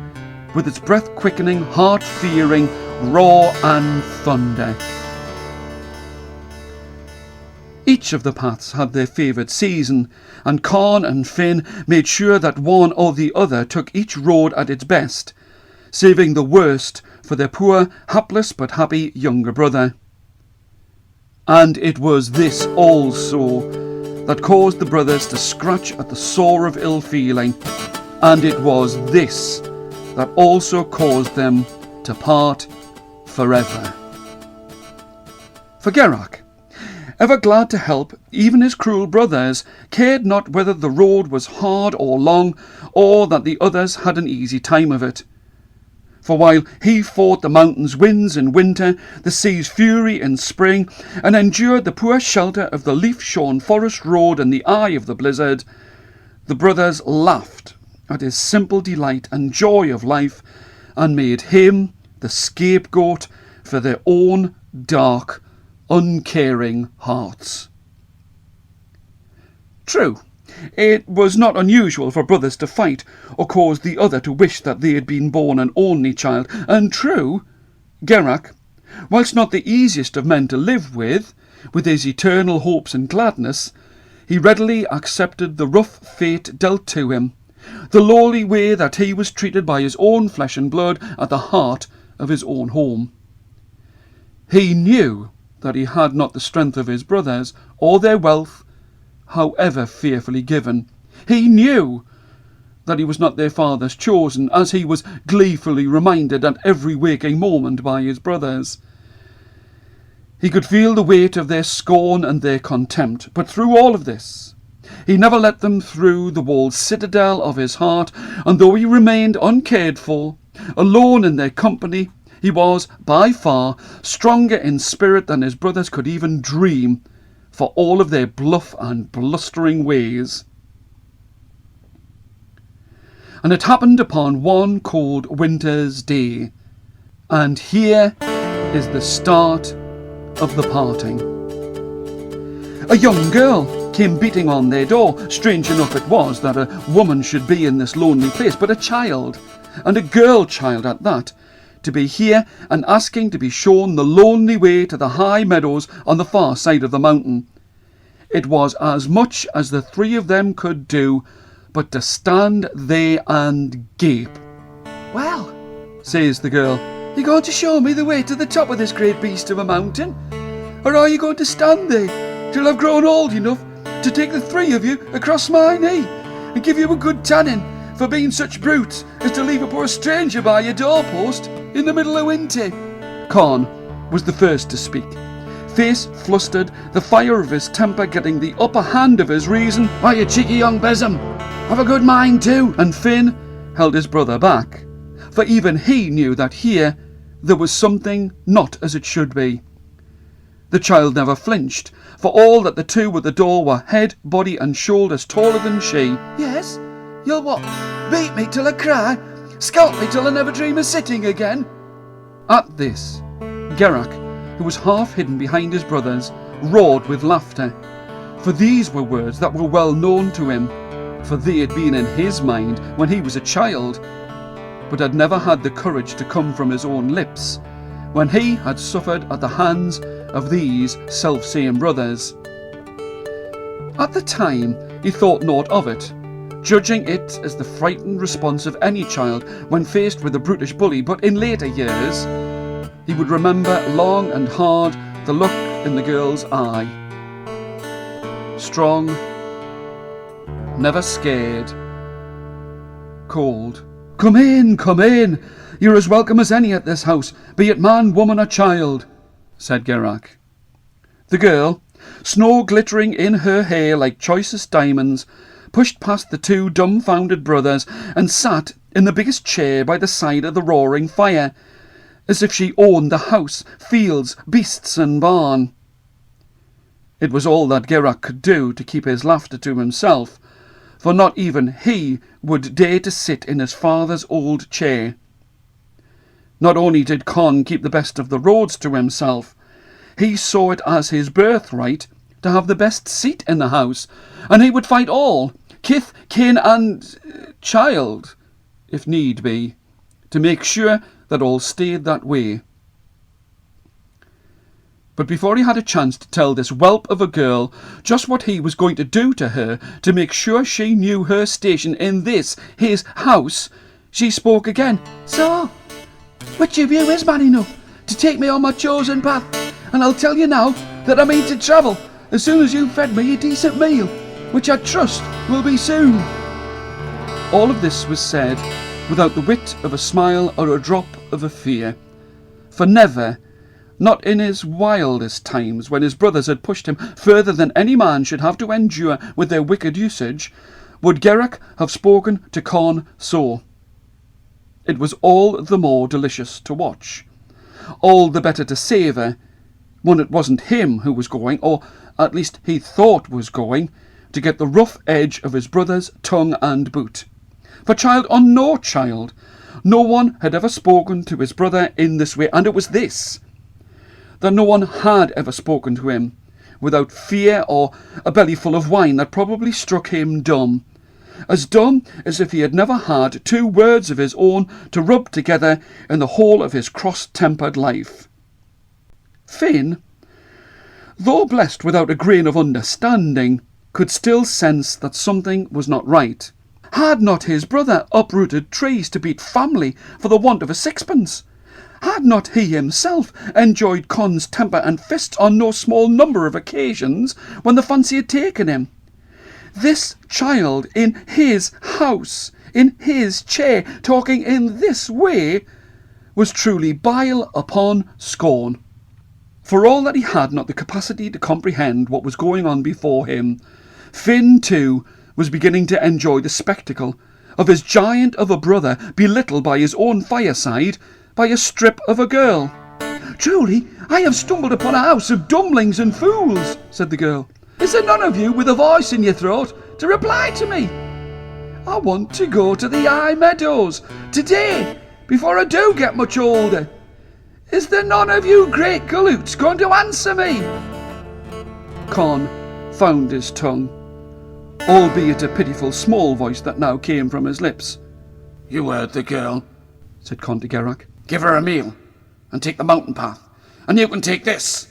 with its breath-quickening, heart-fearing roar and thunder. Each of the paths had their favoured season, and Con and Finn made sure that one or the other took each road at its best, saving the worst for their poor, hapless but happy younger brother. And it was this also that caused the brothers to scratch at the sore of ill feeling, and it was this that also caused them to part forever. For Gerach, ever glad to help even his cruel brothers, cared not whether the road was hard or long, or that the others had an easy time of it. For while he fought the mountain's winds in winter, the sea's fury in spring, and endured the poor shelter of the leaf-shorn forest road in the eye of the blizzard, the brothers laughed at his simple delight and joy of life, and made him the scapegoat for their own dark, uncaring hearts. True, it was not unusual for brothers to fight, or cause the other to wish that they had been born an only child, and true, Gerach, whilst not the easiest of men to live with his eternal hopes and gladness, he readily accepted the rough fate dealt to him, the lowly way that he was treated by his own flesh and blood at the heart of his own home. He knew that he had not the strength of his brothers, or their wealth, however fearfully given. He knew that he was not their father's chosen, as he was gleefully reminded at every waking moment by his brothers. He could feel the weight of their scorn and their contempt, but through all of this, he never let them through the walled citadel of his heart, and though he remained uncared for, alone in their company, he was, by far, stronger in spirit than his brothers could even dream, for all of their bluff and blustering ways. And it happened upon one cold winter's day, and here is the start of the parting. A young girl came beating on their door. Strange enough it was that a woman should be in this lonely place, but a child, and a girl child at that, to be here and asking to be shown the lonely way to the high meadows on the far side of the mountain. It was as much as the three of them could do, but to stand there and gape. "Well," says the girl, "you going to show me the way to the top of this great beast of a mountain? Or are you going to stand there till I've grown old enough to take the three of you across my knee and give you a good tanning for being such brutes as to leave a poor stranger by your doorpost in the middle of winter?" Con was the first to speak. Face flustered, the fire of his temper getting the upper hand of his reason. "Why, you cheeky young besom, have a good mind too." And Finn held his brother back, for even he knew that here there was something not as it should be. The child never flinched, for all that the two at the door were head, body and shoulders taller than she. "Yes? You'll what? Beat me till I cry? Scalp me till I never dream of sitting again?" At this, Gerach, who was half hidden behind his brothers, roared with laughter, for these were words that were well known to him, for they had been in his mind when he was a child, but had never had the courage to come from his own lips, when he had suffered at the hands of these self-same brothers. At the time, he thought naught of it, judging it as the frightened response of any child when faced with a brutish bully, but in later years, he would remember long and hard the look in the girl's eye. Strong, never scared, cold. Come in, you're as welcome as any at this house, be it man, woman or child," said Gerach. The girl, snow glittering in her hair like choicest diamonds, pushed past the two dumbfounded brothers and sat in the biggest chair by the side of the roaring fire, as if she owned the house, fields, beasts and barn. It was all that Gerach could do to keep his laughter to himself, for not even he would dare to sit in his father's old chair. Not only did Con keep the best of the roads to himself, he saw it as his birthright to have the best seat in the house, and he would fight all, kith, kin and child, if need be, to make sure that all stayed that way. But before he had a chance to tell this whelp of a girl just what he was going to do to her to make sure she knew her station in this, his house, she spoke again. "So, Which of you is man enough to take me on my chosen path? And I'll tell you now that I mean to travel as soon as you've fed me a decent meal, which I trust will be soon." All of this was said without the wit of a smile or a drop of a fear. For never, not in his wildest times, when his brothers had pushed him further than any man should have to endure with their wicked usage, would Gerach have spoken to Con so. It was all the more delicious to watch, all the better to savour, when it wasn't him who was going, or at least he thought was going, to get the rough edge of his brother's tongue and boot. For child or no child, no one had ever spoken to his brother in this way, and it was this, that no one had ever spoken to him without fear or a belly full of wine that probably struck him dumb as if he had never had 2 words of his own to rub together in the whole of his cross-tempered life. Finn, though blessed without a grain of understanding, could still sense that something was not right. Had not his brother uprooted trees to beat family for the want of a sixpence? Had not he himself enjoyed Con's temper and fists on no small number of occasions when the fancy had taken him? This child in his house, in his chair, talking in this way, was truly bile upon scorn. For all that he had not the capacity to comprehend what was going on before him, Finn too was beginning to enjoy the spectacle of his giant of a brother belittled by his own fireside by a strip of a girl. "Truly, I have stumbled upon a house of dumblings and fools," said the girl. "Is there none of you with a voice in your throat to reply to me? I want to go to the high meadows today, before I do get much older. Is there none of you great galoots going to answer me?" Con found his tongue, albeit a pitiful small voice that now came from his lips. "You heard the girl," said Con to Gerach. "Give her a meal, and take the mountain path, and you can take this."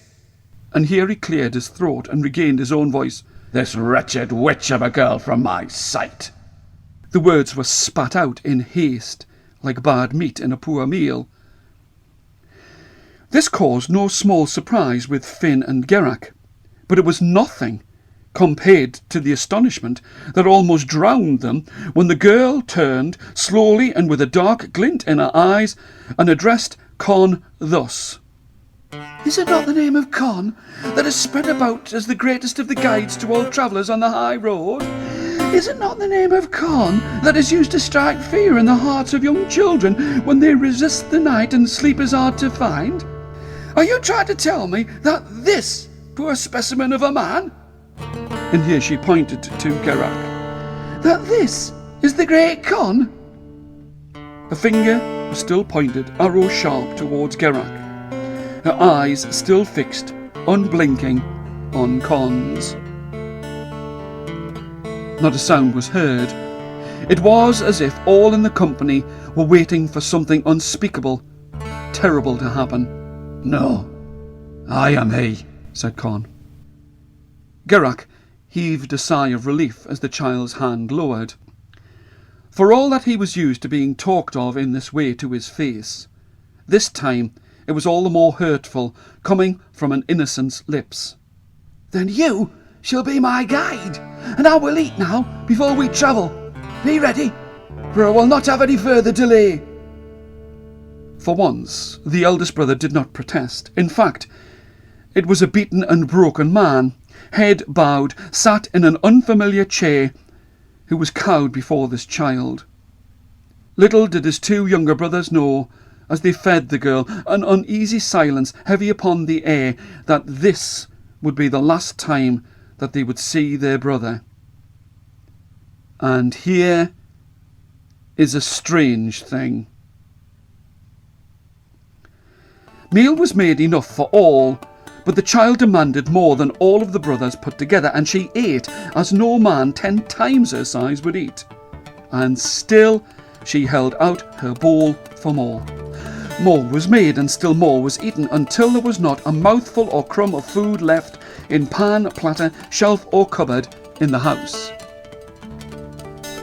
And here he cleared his throat and regained his own voice. "This wretched witch of a girl from my sight." The words were spat out in haste, like bad meat in a poor meal. This caused no small surprise with Finn and Gerach, but it was nothing compared to the astonishment that almost drowned them when the girl turned slowly and with a dark glint in her eyes and addressed Con thus. "Is it not the name of Con that is spread about as the greatest of the guides to all travellers on the high road? Is it not the name of Con that is used to strike fear in the hearts of young children when they resist the night and sleep is hard to find? Are you trying to tell me that this poor specimen of a man," and here she pointed to Gerach, "that this is the great Con?" Her finger was still pointed arrow sharp towards Gerach, her eyes still fixed, unblinking, on Con's. Not a sound was heard. It was as if all in the company were waiting for something unspeakable, terrible to happen. "No, I am he," said Con. Gerach heaved a sigh of relief as the child's hand lowered. For all that he was used to being talked of in this way to his face, this time it was all the more hurtful, coming from an innocent's lips. "Then you shall be my guide, and I will eat now before we travel. Be ready, for I will not have any further delay." For once, the eldest brother did not protest. In fact, it was a beaten and broken man, head bowed, sat in an unfamiliar chair, who was cowed before this child. Little did his 2 younger brothers know, as they fed the girl, an uneasy silence heavy upon the air, that this would be the last time that they would see their brother. And here is a strange thing. Meal was made enough for all, but the child demanded more than all of the brothers put together, and she ate as no man 10 times her size would eat. And still she held out her bowl for more. More was made, and still more was eaten, until there was not a mouthful or crumb of food left in pan, platter, shelf or cupboard in the house.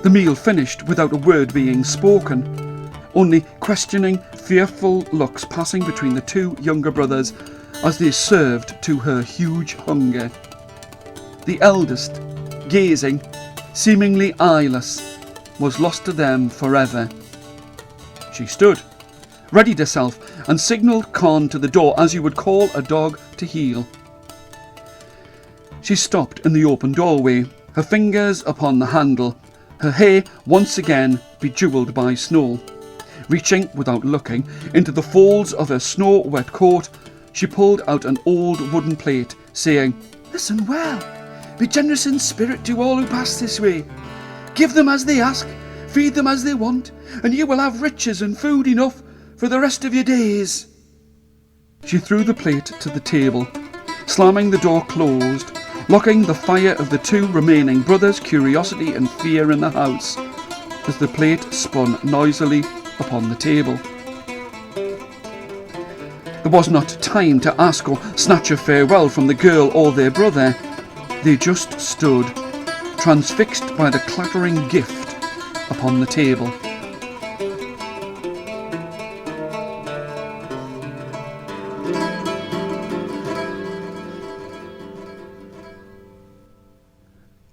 The meal finished without a word being spoken, only questioning, fearful looks passing between the two younger brothers as they served to her huge hunger. The eldest, gazing, seemingly eyeless, was lost to them forever. She stood, readied herself, and signalled Con to the door as you would call a dog to heel. She stopped in the open doorway, her fingers upon the handle, her hair once again bejewelled by snow. Reaching, without looking, into the folds of her snow-wet coat, she pulled out an old wooden plate, saying, "Listen well. Be generous in spirit to all who pass this way. Give them as they ask, feed them as they want, and you will have riches and food enough for the rest of your days." She threw the plate to the table, slamming the door closed, locking the fire of the two remaining brothers' curiosity and fear in the house, as the plate spun noisily upon the table. There was not time to ask or snatch a farewell from the girl or their brother. They just stood, transfixed by the clattering gift upon the table.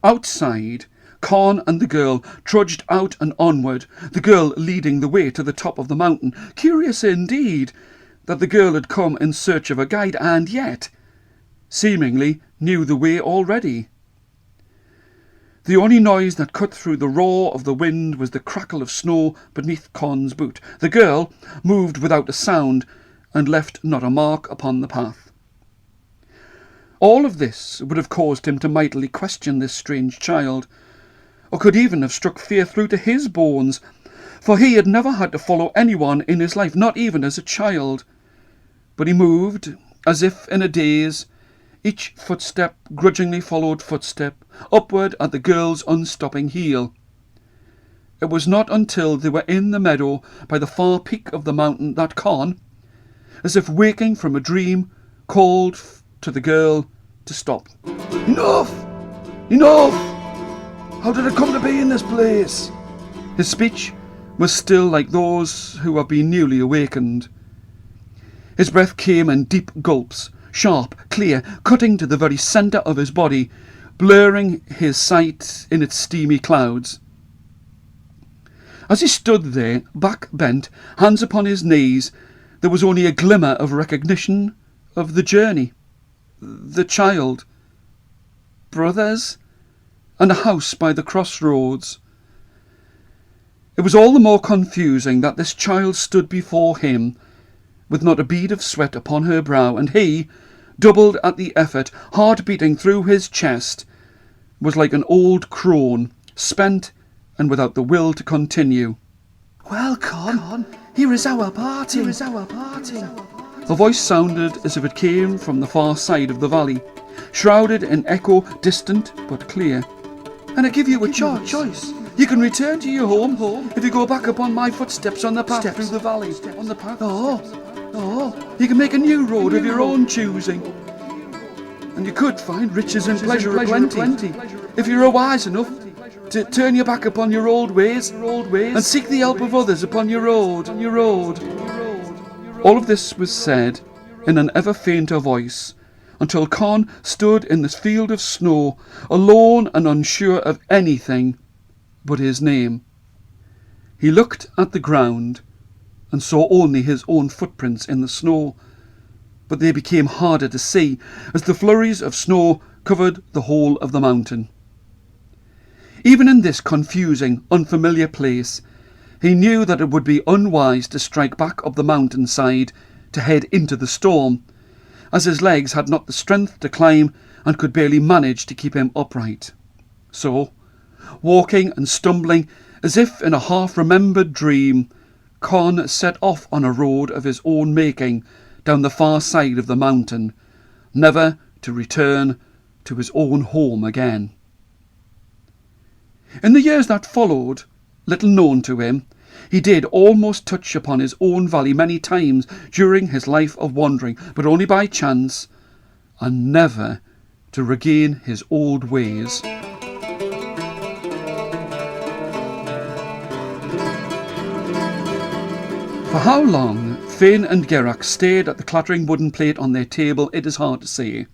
Outside, Con and the girl trudged out and onward, the girl leading the way to the top of the mountain. Curious indeed that the girl had come in search of a guide and yet seemingly knew the way already. The only noise that cut through the roar of the wind was the crackle of snow beneath Con's boot. The girl moved without a sound and left not a mark upon the path. All of this would have caused him to mightily question this strange child, or could even have struck fear through to his bones, for he had never had to follow anyone in his life, not even as a child. But he moved, as if in a daze, each footstep grudgingly followed footstep, upward at the girl's unstopping heel. It was not until they were in the meadow by the far peak of the mountain that Con, as if waking from a dream, called to the girl to stop. "Enough! Enough! How did it come to be in this place?" His speech was still like those who have been newly awakened. His breath came in deep gulps, sharp, clear, cutting to the very centre of his body, blurring his sight in its steamy clouds. As he stood there, back bent, hands upon his knees, there was only a glimmer of recognition of the journey, the child, brothers, and a house by the crossroads. It was all the more confusing that this child stood before him, with not a bead of sweat upon her brow, and he, doubled at the effort, heart beating through his chest, was like an old crone, spent and without the will to continue. "Well, Con, here is our party. Here is our party." The voice sounded as if it came from the far side of the valley, shrouded in echo, distant but clear. "And I give you a choice. You can return to your home if you go back upon my footsteps on the path through the valley. Or you can make a new road of your own choosing. And you could find riches and pleasure aplenty if you are wise enough to turn your back upon your old ways and seek the help of others upon your road. All of this was said in an ever fainter voice, until Con stood in this field of snow, alone and unsure of anything but his name. He looked at the ground and saw only his own footprints in the snow, but they became harder to see as the flurries of snow covered the whole of the mountain. Even in this confusing, unfamiliar place, he knew that it would be unwise to strike back up the mountainside to head into the storm, as his legs had not the strength to climb and could barely manage to keep him upright. So, walking and stumbling as if in a half-remembered dream, Con set off on a road of his own making down the far side of the mountain, never to return to his own home again. In the years that followed, little known to him, he did almost touch upon his own valley many times during his life of wandering, but only by chance, and never to regain his old ways. For how long Finn and Gerach stared at the clattering wooden plate on their table, it is hard to say.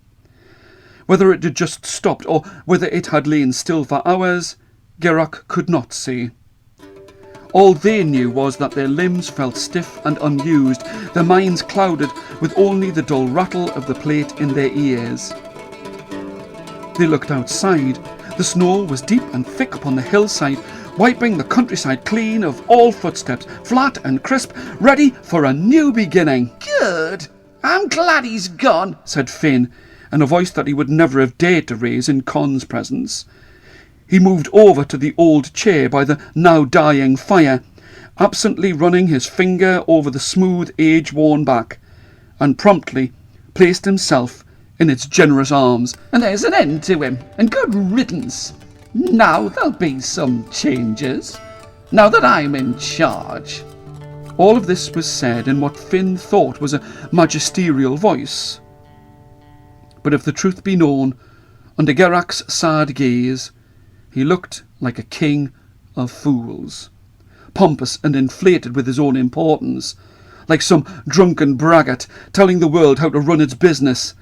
Whether it had just stopped or whether it had lain still for hours, Gerach could not say. All they knew was that their limbs felt stiff and unused, their minds clouded with only the dull rattle of the plate in their ears. They looked outside. The snow was deep and thick upon the hillside, wiping the countryside clean of all footsteps, flat and crisp, ready for a new beginning. Good. I'm glad he's gone, said Finn, in a voice that he would never have dared to raise in Con's presence. He moved over to the old chair by the now dying fire, absently running his finger over the smooth, age-worn back, and promptly placed himself in its generous arms. And there's an end to him, and good riddance. Now there'll be some changes, now that I'm in charge. All of this was said in what Finn thought was a magisterial voice. But if the truth be known, under Gerach's sad gaze, he looked like a king of fools, pompous and inflated with his own importance, like some drunken braggart telling the world how to run its business,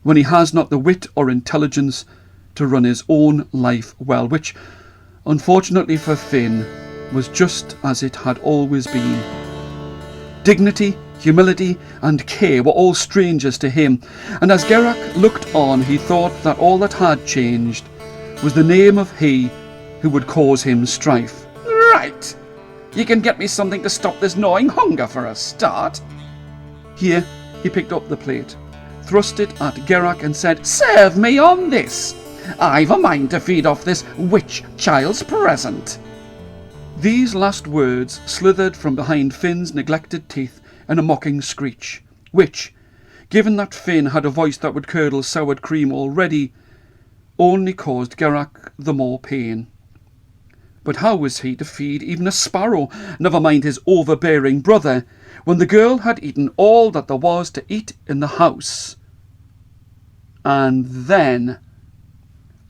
when he has not the wit or intelligence to run his own life well, which, unfortunately for Finn, was just as it had always been. Dignity, humility and care were all strangers to him, and as Gerach looked on, he thought that all that had changed was the name of he who would cause him strife. Right. You can get me something to stop this gnawing hunger for a start. Here he picked up the plate, thrust it at Gerach and said, Serve me on this. I've a mind to feed off this witch child's present. These last words slithered from behind Finn's neglected teeth in a mocking screech, which, given that Finn had a voice that would curdle soured cream already, only caused Gerach the more pain. But how was he to feed even a sparrow, never mind his overbearing brother, when the girl had eaten all that there was to eat in the house? And then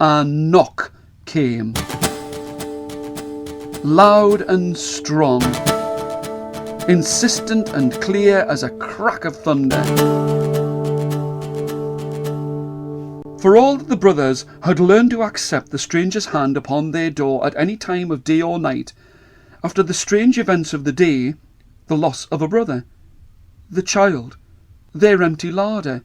a knock came, loud and strong, insistent and clear as a crack of thunder. For all that the brothers had learned to accept the stranger's hand upon their door at any time of day or night, after the strange events of the day, the loss of a brother, the child, their empty larder,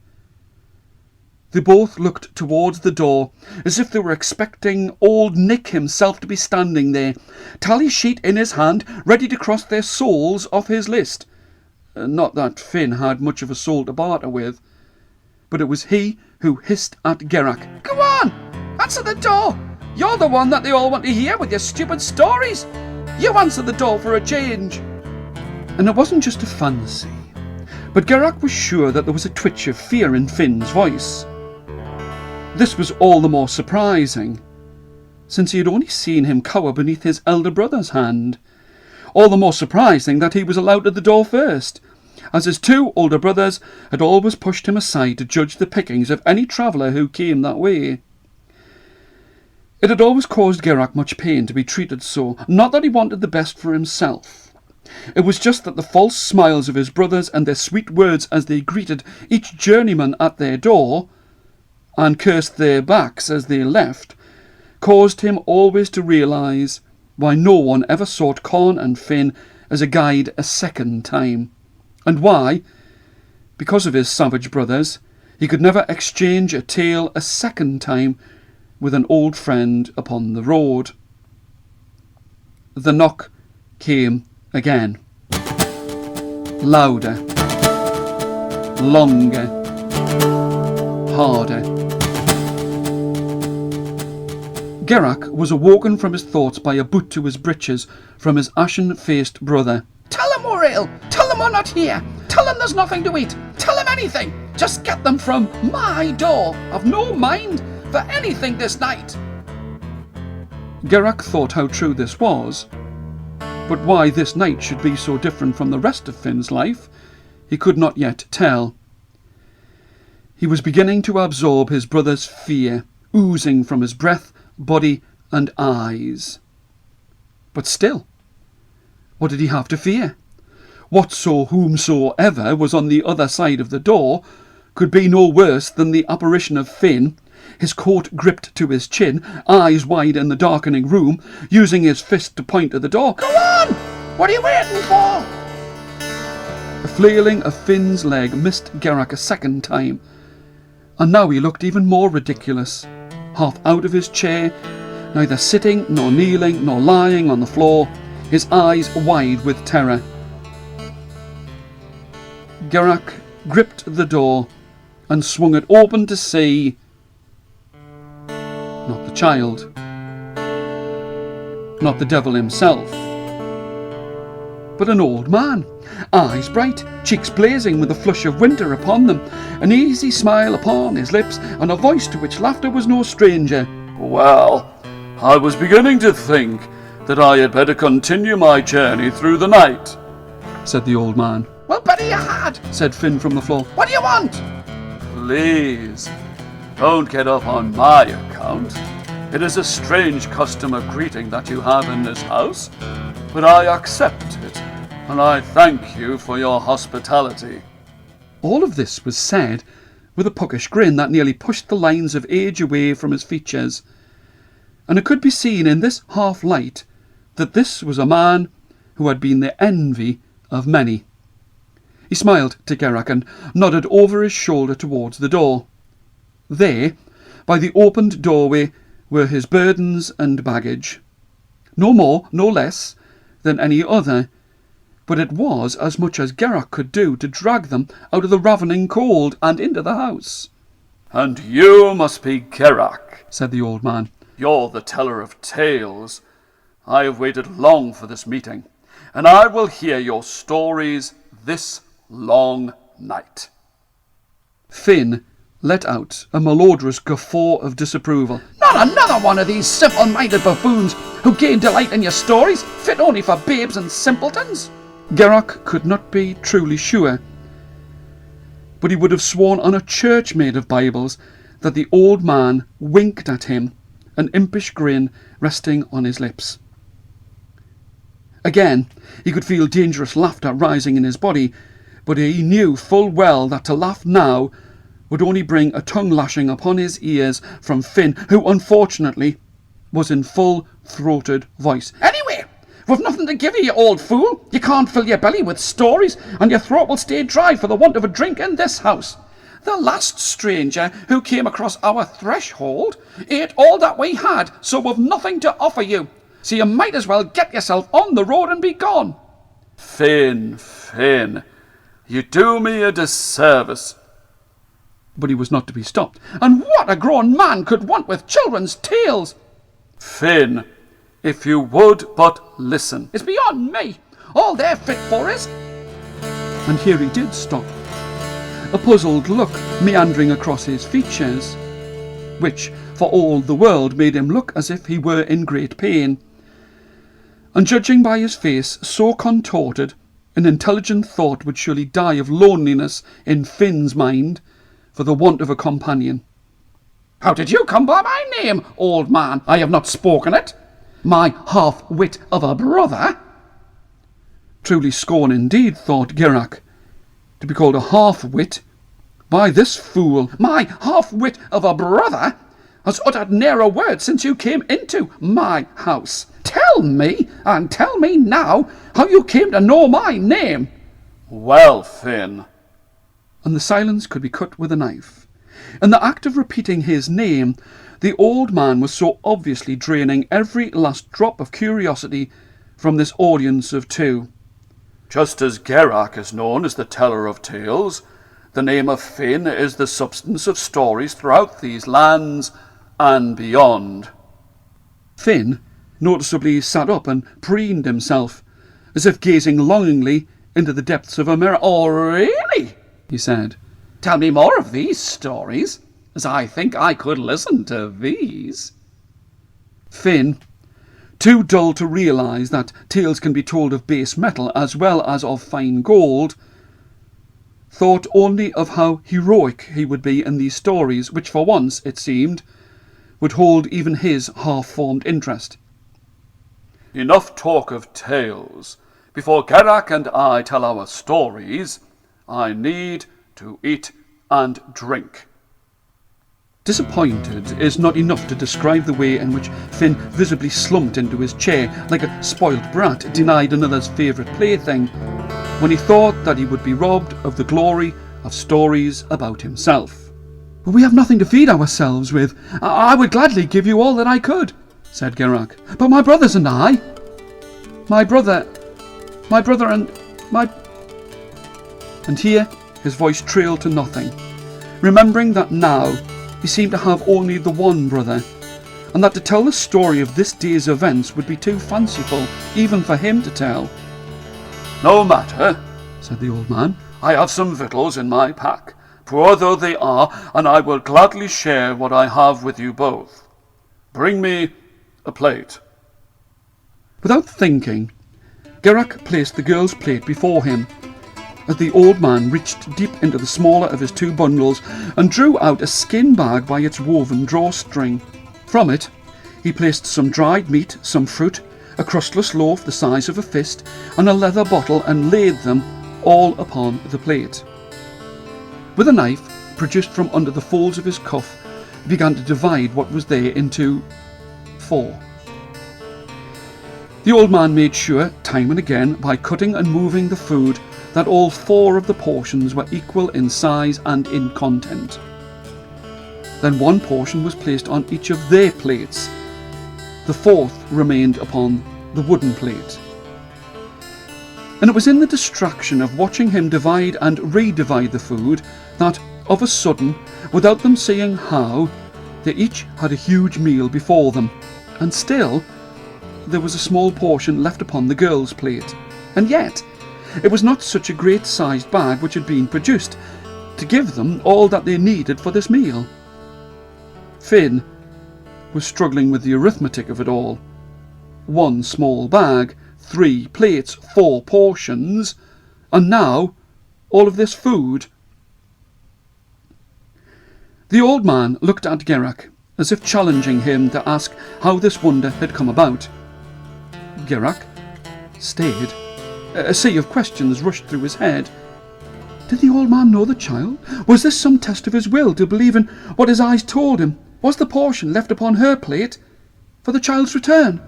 they both looked towards the door, as if they were expecting old Nick himself to be standing there, tally sheet in his hand, ready to cross their souls off his list. Not that Finn had much of a soul to barter with, but it was he who hissed at Gerach. Go on! Answer the door! You're the one that they all want to hear with your stupid stories. You answer the door for a change. And it wasn't just a fancy, but Gerach was sure that there was a twitch of fear in Finn's voice. This was all the more surprising, since he had only seen him cower beneath his elder brother's hand. All the more surprising that he was allowed at the door first, as his two older brothers had always pushed him aside to judge the pickings of any traveller who came that way. It had always caused Gerach much pain to be treated so, not that he wanted the best for himself. It was just that the false smiles of his brothers and their sweet words as they greeted each journeyman at their door, and cursed their backs as they left, caused him always to realise why no one ever sought Con and Finn as a guide a second time, and why, because of his savage brothers, he could never exchange a tale a second time with an old friend upon the road. The knock came again, louder, longer, harder. Gerach was awoken from his thoughts by a boot to his breeches from his ashen-faced brother. Tell them we're ill. Tell them we're not here. Tell them there's nothing to eat. Tell them anything. Just get them from my door. I've no mind for anything this night. Gerach thought how true this was, but why this night should be so different from the rest of Finn's life, he could not yet tell. He was beginning to absorb his brother's fear, oozing from his breath, body and eyes. But still, what did he have to fear? whomsoever was on the other side of the door could be no worse than the apparition of Finn, his coat gripped to his chin, eyes wide in the darkening room, using his fist to point at the door. Go on! What are you waiting for? The flailing of Finn's leg missed Gerach a second time, and now he looked even more ridiculous, half out of his chair, neither sitting nor kneeling nor lying on the floor, his eyes wide with terror. Gerach gripped the door and swung it open to see not the child, not the devil himself, but an old man, eyes bright, cheeks blazing with the flush of winter upon them, an easy smile upon his lips, and a voice to which laughter was no stranger. Well, I was beginning to think that I had better continue my journey through the night, said the old man. Well, better you had, said Finn from the floor. What do you want? Please, don't get up on my account. It is a strange custom of greeting that you have in this house, but I accept it, and I thank you for your hospitality. All of this was said with a puckish grin that nearly pushed the lines of age away from his features, and it could be seen in this half-light that this was a man who had been the envy of many. He smiled to Gerach and nodded over his shoulder towards the door. There, by the opened doorway, were his burdens and baggage. No more, no less, than any other, but it was as much as Gerach could do to drag them out of the ravening cold and into the house. And you must be Gerach, said the old man. You're the teller of tales. I have waited long for this meeting, and I will hear your stories this long night. Finn let out a malodorous guffaw of disapproval. Not another one of these simple-minded buffoons who gain delight in your stories, fit only for babes and simpletons. Gerach could not be truly sure, but he would have sworn on a church made of Bibles that the old man winked at him, an impish grin resting on his lips. Again, he could feel dangerous laughter rising in his body, but he knew full well that to laugh now would only bring a tongue-lashing upon his ears from Finn, who unfortunately was in full-throated voice. Anyway, we've nothing to give you, you old fool. You can't fill your belly with stories, and your throat will stay dry for the want of a drink in this house. The last stranger who came across our threshold ate all that we had, so we've nothing to offer you. So you might as well get yourself on the road and be gone. Finn, you do me a disservice. But he was not to be stopped. And what a grown man could want with children's tales? Finn, if you would but listen. It's beyond me. All they're fit for is... And here he did stop, a puzzled look meandering across his features, which, for all the world, made him look as if he were in great pain. And judging by his face so contorted, an intelligent thought would surely die of loneliness in Finn's mind for the want of a companion. How did you come by my name, old man? I have not spoken it. My half-wit of a brother. Truly scorn indeed, thought Gerach, to be called a half-wit by this fool. My half-wit of a brother has uttered ne'er a word since you came into my house. Tell me, and tell me now, how you came to know my name. Well, Finn. And the silence could be cut with a knife. In the act of repeating his name, the old man was so obviously draining every last drop of curiosity from this audience of two. Just as Gerach is known as the teller of tales, the name of Finn is the substance of stories throughout these lands and beyond. Finn noticeably sat up and preened himself, as if gazing longingly into the depths of a mirror. Oh, really? He said. Tell me more of these stories, as I think I could listen to these. Finn, too dull to realise that tales can be told of base metal as well as of fine gold, thought only of how heroic he would be in these stories, which for once, it seemed, would hold even his half-formed interest. Enough talk of tales. Before Gerach and I tell our stories, I need to eat and drink. Disappointed is not enough to describe the way in which Finn visibly slumped into his chair like a spoilt brat denied another's favourite plaything, when he thought that he would be robbed of the glory of stories about himself. "We have nothing to feed ourselves with. I would gladly give you all that I could," said Gerach. "But my brothers and I... My brother and my..." And here his voice trailed to nothing, remembering that now he seemed to have only the one brother, and that to tell the story of this day's events would be too fanciful even for him to tell. "No matter," said the old man. "I have some victuals in my pack, poor though they are, and I will gladly share what I have with you both. Bring me a plate." Without thinking, Gerach placed the girl's plate before him, as the old man reached deep into the smaller of his two bundles and drew out a skin bag by its woven drawstring. From it, he placed some dried meat, some fruit, a crustless loaf the size of a fist, and a leather bottle, and laid them all upon the plate. With a knife produced from under the folds of his cuff, he began to divide what was there into 4. The old man made sure, time and again, by cutting and moving the food, that all 4 of the portions were equal in size and in content. Then one portion was placed on each of their plates. The 4th remained upon the wooden plate. And it was in the distraction of watching him divide and redivide the food that, of a sudden, without them seeing how, they each had a huge meal before them, and still there was a small portion left upon the girl's plate. And yet it was not such a great-sized bag which had been produced to give them all that they needed for this meal. Finn was struggling with the arithmetic of it all. 1 small bag, 3 plates, 4 portions, and now all of this food. The old man looked at Gerach, as if challenging him to ask how this wonder had come about. Gerach stared. A sea of questions rushed through his head. Did the old man know the child? Was this some test of his will to believe in what his eyes told him? Was the portion left upon her plate for the child's return?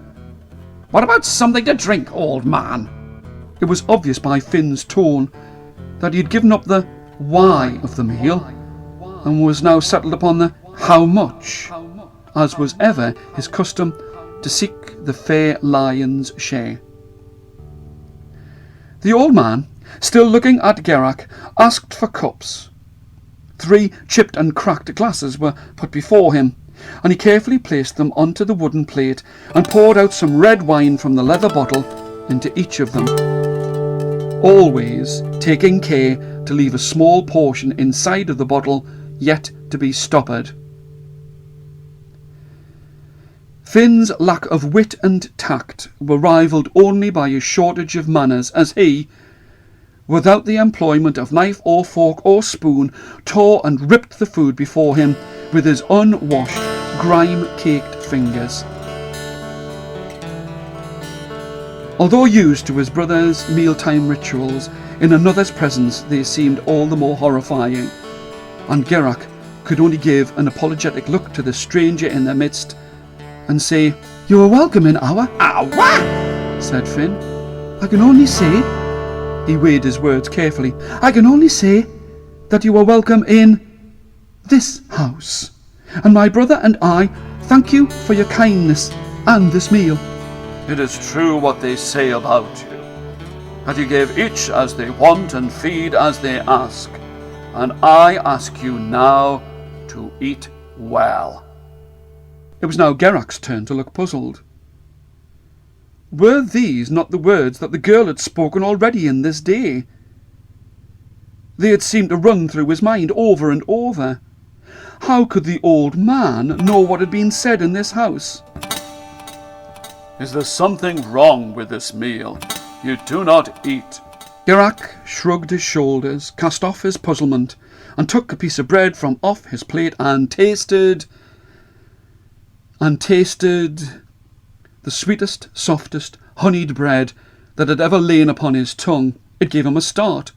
What about something to drink, old man? It was obvious by Finn's tone that he had given up the why of the meal and was now settled upon the how much, as was ever his custom to seek the fair lion's share. The old man, still looking at Gerach, asked for cups. 3 chipped and cracked glasses were put before him, and he carefully placed them onto the wooden plate and poured out some red wine from the leather bottle into each of them, always taking care to leave a small portion inside of the bottle yet to be stoppered. Finn's lack of wit and tact were rivalled only by his shortage of manners, as he, without the employment of knife or fork or spoon, tore and ripped the food before him with his unwashed, grime-caked fingers. Although used to his brother's mealtime rituals, in another's presence they seemed all the more horrifying, and Gerach could only give an apologetic look to the stranger in their midst and say, "You are welcome in our..." "Our?" said Finn. "I can only say," he weighed his words carefully, "I can only say that you are welcome in this house, and my brother and I thank you for your kindness and this meal." "It is true what they say about you, that you give each as they want and feed as they ask, and I ask you now to eat well." It was now Gerach's turn to look puzzled. Were these not the words that the girl had spoken already in this day? They had seemed to run through his mind over and over. How could the old man know what had been said in this house? "Is there something wrong with this meal? You do not eat." Gerach shrugged his shoulders, cast off his puzzlement, and took a piece of bread from off his plate and tasted the sweetest, softest, honeyed bread that had ever lain upon his tongue, it gave him a start.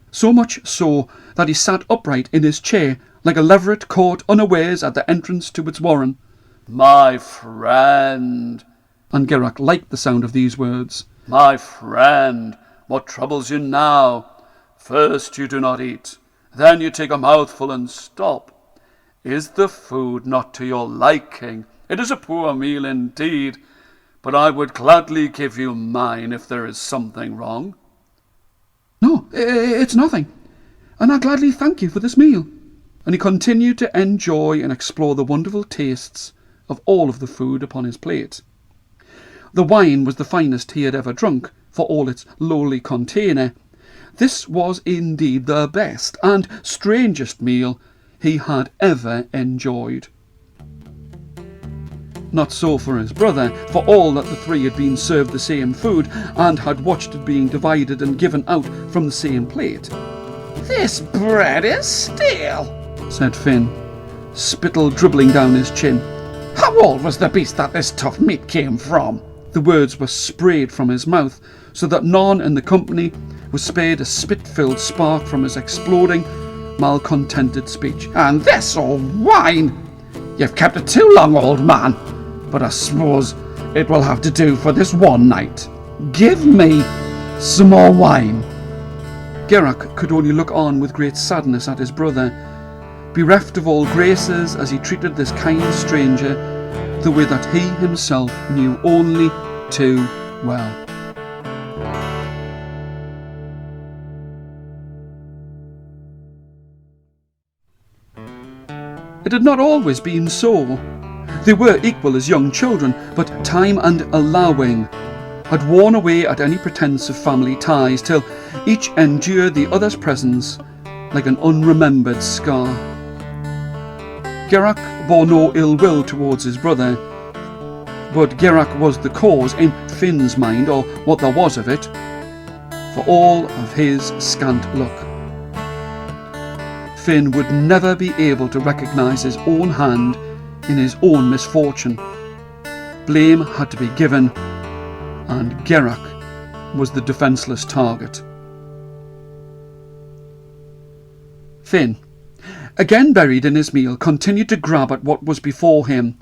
So much so that he sat upright in his chair like a leveret caught unawares at the entrance to its warren. My friend, And Gerach liked the sound of these words. my friend, what troubles you now? First you do not eat, then you take a mouthful and stop. Is the food not to your liking? It is a poor meal indeed, but I would gladly give you mine if there is something wrong. No, it's nothing, and I gladly thank you for this meal. And he continued to enjoy and explore the wonderful tastes of all of the food upon his plate. The wine was the finest he had ever drunk, for all its lowly container. This was indeed the best and strangest meal he had ever enjoyed. Not so for his brother, for all that the three had been served the same food, and had watched it being divided and given out from the same plate. This bread is stale, Said Finn, spittle dribbling down his chin. How old was the beast that this tough meat came from? The words were sprayed from his mouth, so that none in the company was spared a spit-filled spark from his exploding, malcontented speech. And this old wine! You've kept it too long, old man, but I suppose it will have to do for this one night. Give me some more wine. Gerach could only look on with great sadness at his brother, bereft of all graces as he treated this kind stranger the way that he himself knew only too well. It had not always been so. They were equal as young children, but time and allowing had worn away at any pretence of family ties, till each endured the other's presence like an unremembered scar. Gerach bore no ill will towards his brother, but Gerach was the cause, in Finn's mind, or what there was of it, for all of his scant luck. Finn would never be able to recognise his own hand in his own misfortune. Blame had to be given, and Gerach was the defenceless target. Finn, again buried in his meal, continued to grab at what was before him.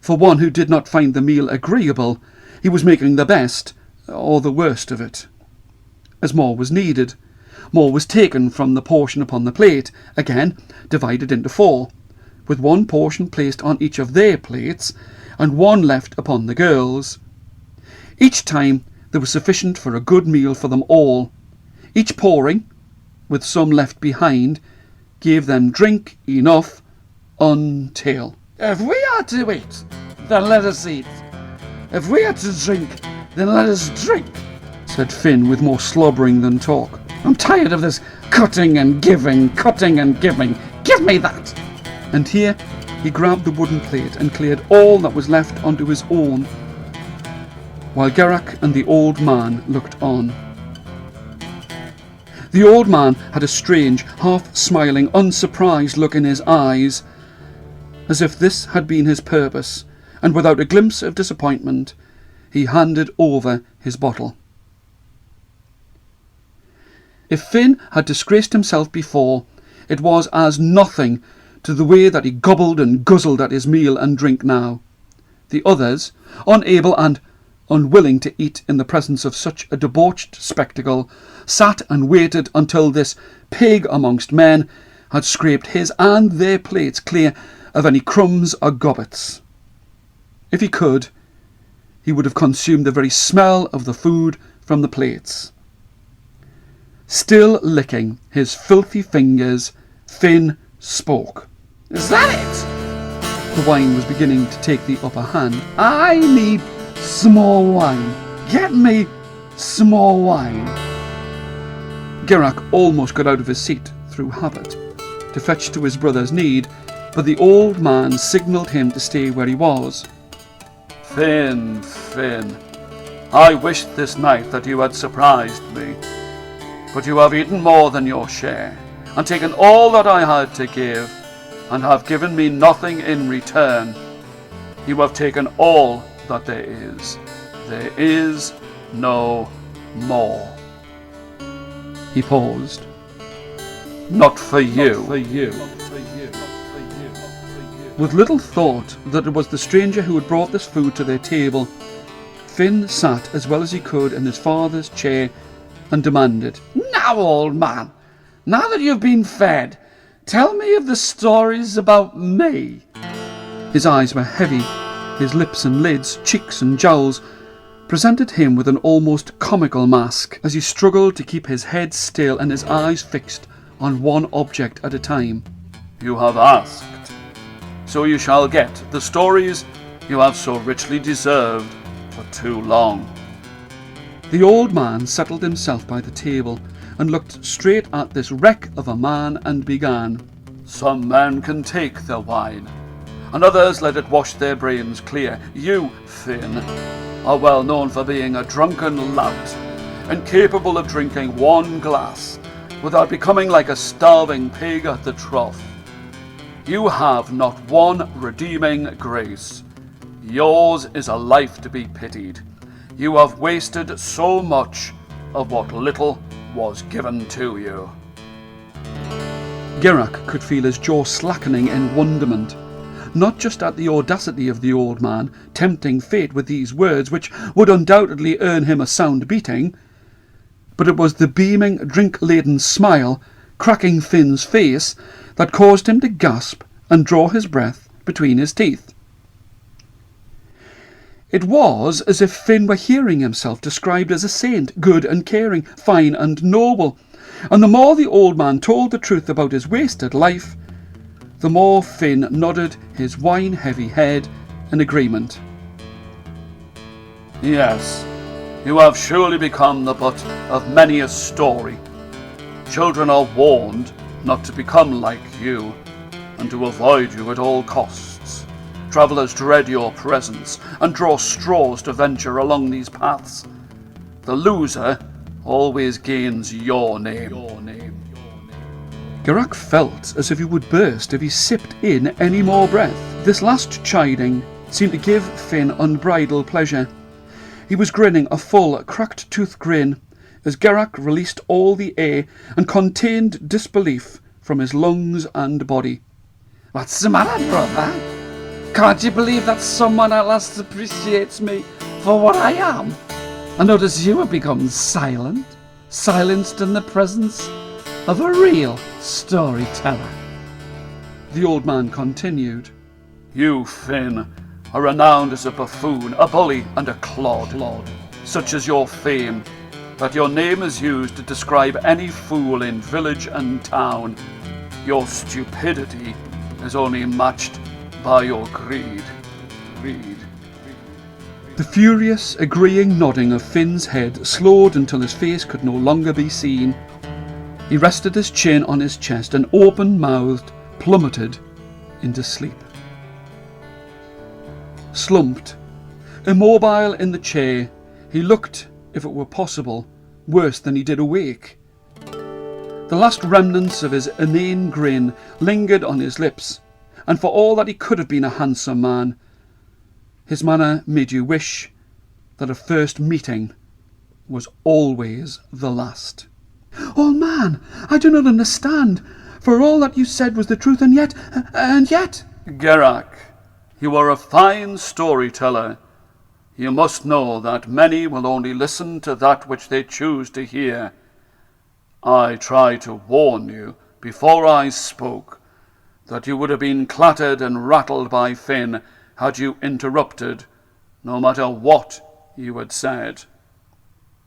For one who did not find the meal agreeable, he was making the best, or the worst of it. As more was needed, more was taken from the portion upon the plate, again divided into 4, with one portion placed on each of their plates, and one left upon the girls'. Each time there was sufficient for a good meal for them all. Each pouring, with some left behind, gave them drink enough until. If we are to eat, then let us eat. If we are to drink, then let us drink, said Finn with more slobbering than talk. I'm tired of this cutting and giving, cutting and giving. Give me that! And here he grabbed the wooden plate and cleared all that was left onto his own, while Gerach and the old man looked on. The old man had a strange, half-smiling, unsurprised look in his eyes, as if this had been his purpose, and without a glimpse of disappointment, he handed over his bottle. If Finn had disgraced himself before, it was as nothing to the way that he gobbled and guzzled at his meal and drink now. The others, unable and unwilling to eat in the presence of such a debauched spectacle, sat and waited until this pig amongst men had scraped his and their plates clear of any crumbs or gobbets. If he could, he would have consumed the very smell of the food from the plates. Still licking his filthy fingers, Finn spoke. Is that it? The wine was beginning to take the upper hand. I need some more wine. Get me some more wine. Gerach almost got out of his seat through habit to fetch to his brother's need, but the old man signalled him to stay where he was. Finn, I wished this night that you had surprised me, but you have eaten more than your share, and taken all that I had to give, and have given me nothing in return. You have taken all that there is. There is no more. He paused. Not for you. With little thought that it was the stranger who had brought this food to their table, Finn sat as well as he could in his father's chair and demanded, Now, old man, now that you've been fed, tell me of the stories about me. His eyes were heavy, his lips and lids, cheeks and jowls, presented him with an almost comical mask as he struggled to keep his head still and his eyes fixed on one object at a time. You have asked, so you shall get the stories you have so richly deserved for too long. The old man settled himself by the table and looked straight at this wreck of a man and began. Some men can take their wine, and others let it wash their brains clear. You, Finn, are well known for being a drunken lout, incapable of drinking one glass without becoming like a starving pig at the trough. You have not one redeeming grace. Yours is a life to be pitied. You have wasted so much of what little was given to you. Gerach could feel his jaw slackening in wonderment, not just at the audacity of the old man tempting fate with these words, which would undoubtedly earn him a sound beating, but it was the beaming, drink-laden smile cracking Finn's face that caused him to gasp and draw his breath between his teeth. It was as if Finn were hearing himself described as a saint, good and caring, fine and noble, and the more the old man told the truth about his wasted life, the more Finn nodded his wine-heavy head in agreement. Yes, you have surely become the butt of many a story. Children are warned not to become like you, and to avoid you at all costs. Travellers dread your presence, and draw straws to venture along these paths. The loser always gains your name. Gerach felt as if he would burst if he sipped in any more breath. This last chiding seemed to give Finn unbridled pleasure. He was grinning a full, cracked-toothed grin as Gerach released all the air and contained disbelief from his lungs and body. What's the matter, brother? Can't you believe that someone at last appreciates me for what I am? I notice you have become silent, silenced in the presence of a real storyteller. The old man continued. You, Finn, are renowned as a buffoon, a bully, and a clod. Such is your fame, that your name is used to describe any fool in village and town. Your stupidity is only matched by your greed. The furious, agreeing nodding of Finn's head slowed until his face could no longer be seen. He rested his chin on his chest and open-mouthed plummeted into sleep. Slumped, immobile in the chair, he looked, if it were possible, worse than he did awake. The last remnants of his inane grin lingered on his lips, and for all that he could have been a handsome man, his manner made you wish that a first meeting was always the last. "Old man, I do not understand, for all that you said was the truth, and yet... Gerach, you are a fine storyteller. You must know that many will only listen to that which they choose to hear. I tried to warn you before I spoke that you would have been clattered and rattled by Finn had you interrupted, no matter what you had said.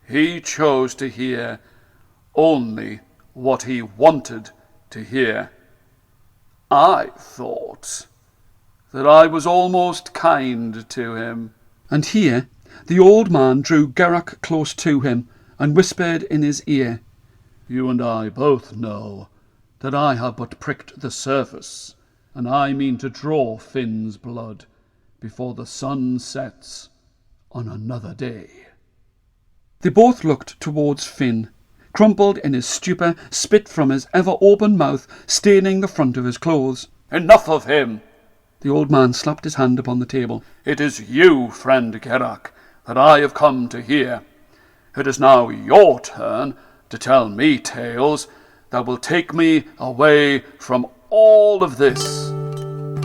He chose to hear only what he wanted to hear. I thought that I was almost kind to him." And here the old man drew Gerach close to him and whispered in his ear, "You and I both know that I have but pricked the surface, and I mean to draw Finn's blood before the sun sets on another day." They both looked towards Finn, crumpled in his stupor, spit from his ever-open mouth, staining the front of his clothes. "Enough of him!" The old man slapped his hand upon the table. "It is you, friend Gerach, that I have come to hear. It is now your turn to tell me tales that will take me away from all of this."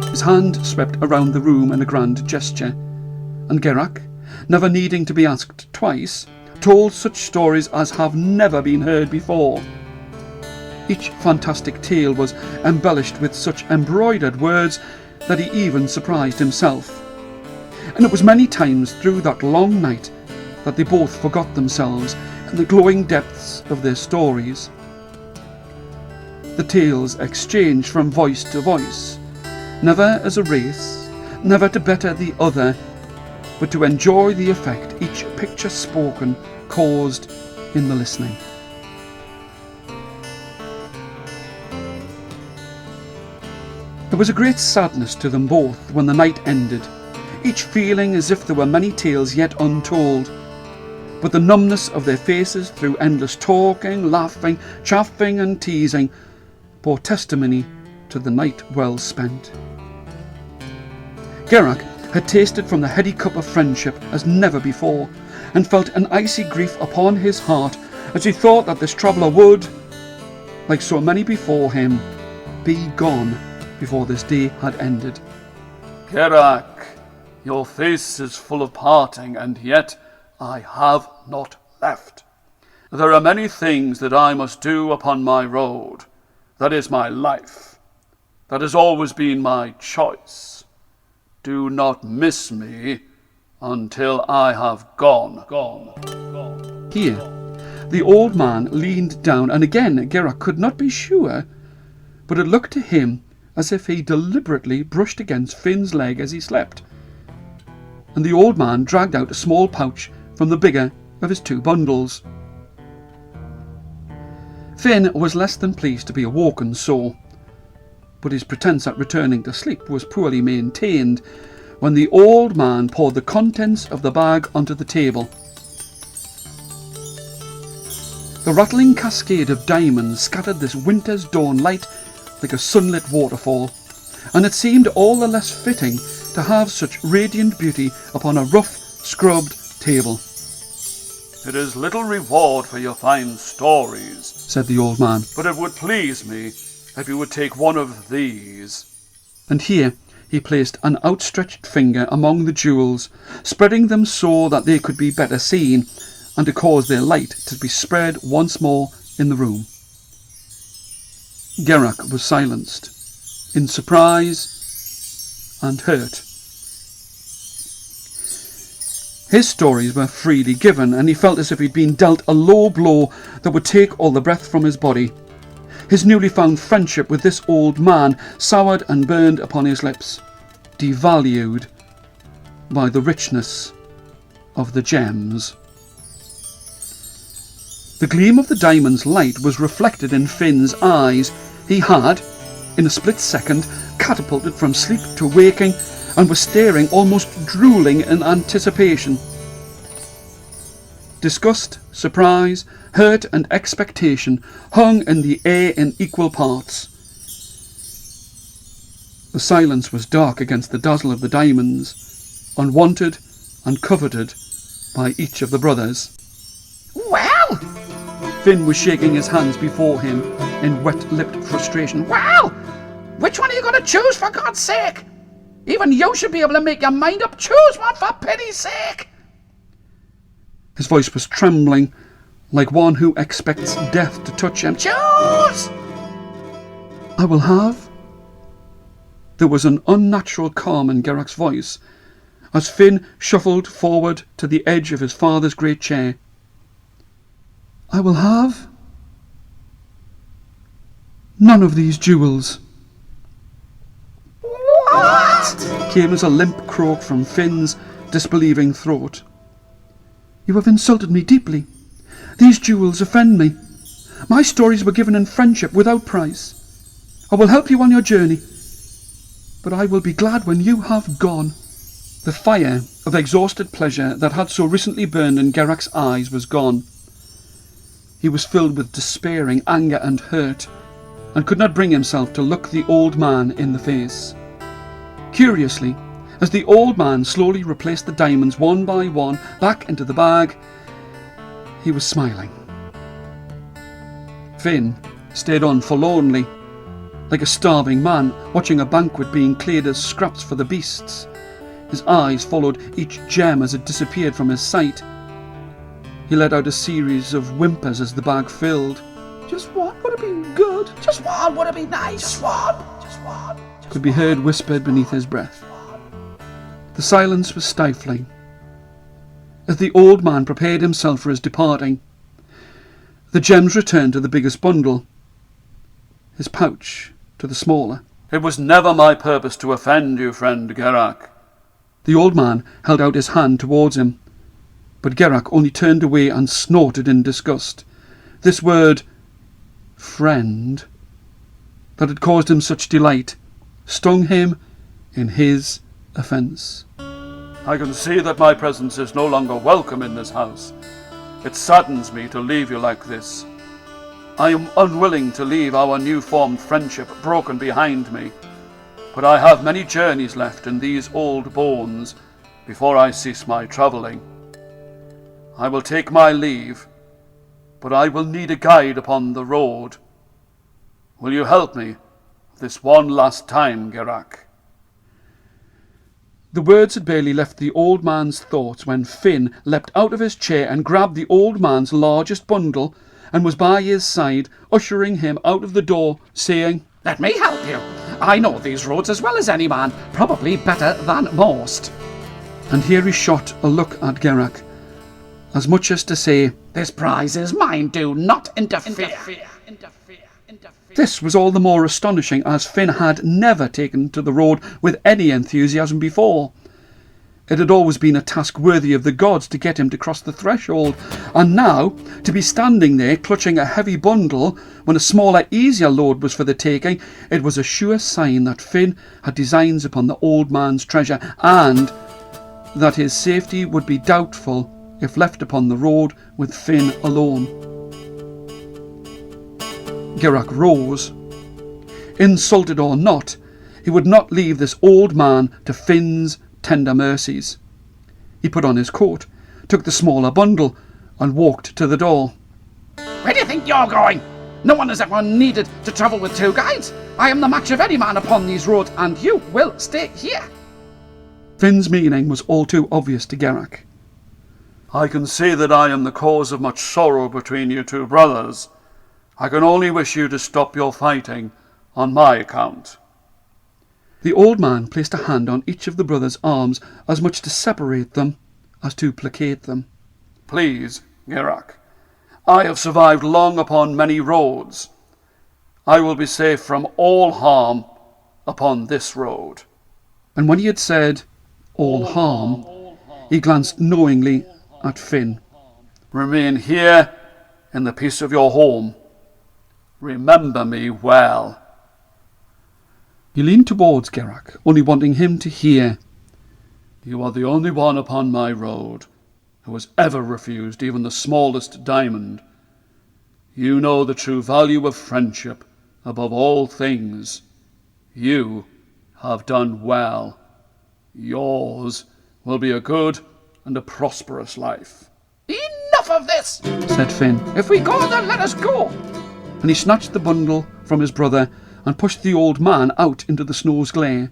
His hand swept around the room in a grand gesture, and Gerach, never needing to be asked twice, told such stories as have never been heard before. Each fantastic tale was embellished with such embroidered words that he even surprised himself. And it was many times through that long night that they both forgot themselves in the glowing depths of their stories. The tales exchanged from voice to voice, never as a race, never to better the other, but to enjoy the effect each picture spoken caused in the listening. There was a great sadness to them both when the night ended, each feeling as if there were many tales yet untold. But the numbness of their faces through endless talking, laughing, chaffing and teasing bore testimony to the night well spent. Gerach had tasted from the heady cup of friendship as never before, and felt an icy grief upon his heart as he thought that this traveller would, like so many before him, be gone before this day had ended. "Gerach, your face is full of parting, and yet I have not left. There are many things that I must do upon my road. That is my life. That has always been my choice. Do not miss me until I have gone. Here, the old man leaned down, and again Gerach could not be sure, but it looked to him as if he deliberately brushed against Finn's leg as he slept. And the old man dragged out a small pouch from the bigger of his two bundles. Finn was less than pleased to be awoken so, but his pretence at returning to sleep was poorly maintained when the old man poured the contents of the bag onto the table. The rattling cascade of diamonds scattered this winter's dawn light like a sunlit waterfall, and it seemed all the less fitting to have such radiant beauty upon a rough, scrubbed table. "It is little reward for your fine stories," said the old man, "but it would please me if you would take one of these." and here he placed an outstretched finger among the jewels, spreading them so that they could be better seen, and to cause their light to be spread once more in the room. Gerach was silenced, in surprise and hurt. His stories were freely given, and he felt as if he'd been dealt a low blow that would take all the breath from his body. His newly found friendship with this old man soured and burned upon his lips, devalued by the richness of the gems. The gleam of the diamond's light was reflected in Finn's eyes. He had, in a split second, catapulted from sleep to waking, and was staring, almost drooling in anticipation. Disgust, surprise, hurt and expectation hung in the air in equal parts. The silence was dark against the dazzle of the diamonds, unwanted and coveted by each of the brothers. Well, Finn was shaking his hands before him in wet-lipped frustration. well, which one are you going to choose, for God's sake? Even you should be able to make your mind up. Choose one, for pity's sake. His voice was trembling, like one who expects death to touch him. Choose! "I will have..." There was an unnatural calm in Gerach's voice as Finn shuffled forward to the edge of his father's great chair. "I will have none of these jewels." What? Came as a limp croak from Finn's disbelieving throat. "You have insulted me deeply. These jewels offend me. My stories were given in friendship without price. I will help you on your journey, but I will be glad when you have gone." The fire of exhausted pleasure that had so recently burned in Gerach's eyes was gone. He was filled with despairing anger and hurt, and could not bring himself to look the old man in the face. Curiously, as the old man slowly replaced the diamonds one by one back into the bag, he was smiling. Finn stayed on forlornly, like a starving man watching a banquet being cleared as scraps for the beasts. His eyes followed each gem as it disappeared from his sight. He let out a series of whimpers as the bag filled. Just one would have been good. Just one would have been nice. Just one. Could be heard whispered beneath his breath. The silence was stifling. As the old man prepared himself for his departing, the gems returned to the biggest bundle, his pouch to the smaller. It was never my purpose to offend you, friend Gerach. The old man held out his hand towards him, but Gerach only turned away and snorted in disgust. This word, friend, that had caused him such delight, stung him in his offence. I can see that my presence is no longer welcome in this house. It saddens me to leave you like this. I am unwilling to leave our new-formed friendship broken behind me, but I have many journeys left in these old bones before I cease my travelling. I will take my leave, but I will need a guide upon the road. Will you help me this one last time, Gerach? The words had barely left the old man's thoughts when Finn leapt out of his chair and grabbed the old man's largest bundle and was by his side, ushering him out of the door, saying, Let me help you. I know these roads as well as any man, probably better than most. And here he shot a look at Gerach, as much as to say, This prize is mine, do not interfere. This was all the more astonishing as Finn had never taken to the road with any enthusiasm before. It had always been a task worthy of the gods to get him to cross the threshold, and now to be standing there clutching a heavy bundle when a smaller, easier load was for the taking, it was a sure sign that Finn had designs upon the old man's treasure, and that his safety would be doubtful if left upon the road with Finn alone. Gerach rose. Insulted or not, he would not leave this old man to Finn's tender mercies. He put on his coat, took the smaller bundle, and walked to the door. Where do you think you're going? No one has ever needed to travel with two guides. I am the match of any man upon these roads, and you will stay here. Finn's meaning was all too obvious to Gerach. I can see that I am the cause of much sorrow between you two brothers. I can only wish you to stop your fighting on my account. The old man placed a hand on each of the brothers' arms, as much to separate them as to placate them. Please, Gerach, I have survived long upon many roads. I will be safe from all harm upon this road. And when he had said, all harm, he glanced knowingly at Finn. Remain here in the peace of your home. Remember me well. He leaned towards Gerach, only wanting him to hear. You are the only one upon my road who has ever refused even the smallest diamond. You know the true value of friendship above all things. You have done well. Yours will be a good and a prosperous life. Enough of this, said Finn. If we go, then let us go. And he snatched the bundle from his brother and pushed the old man out into the snow's glare.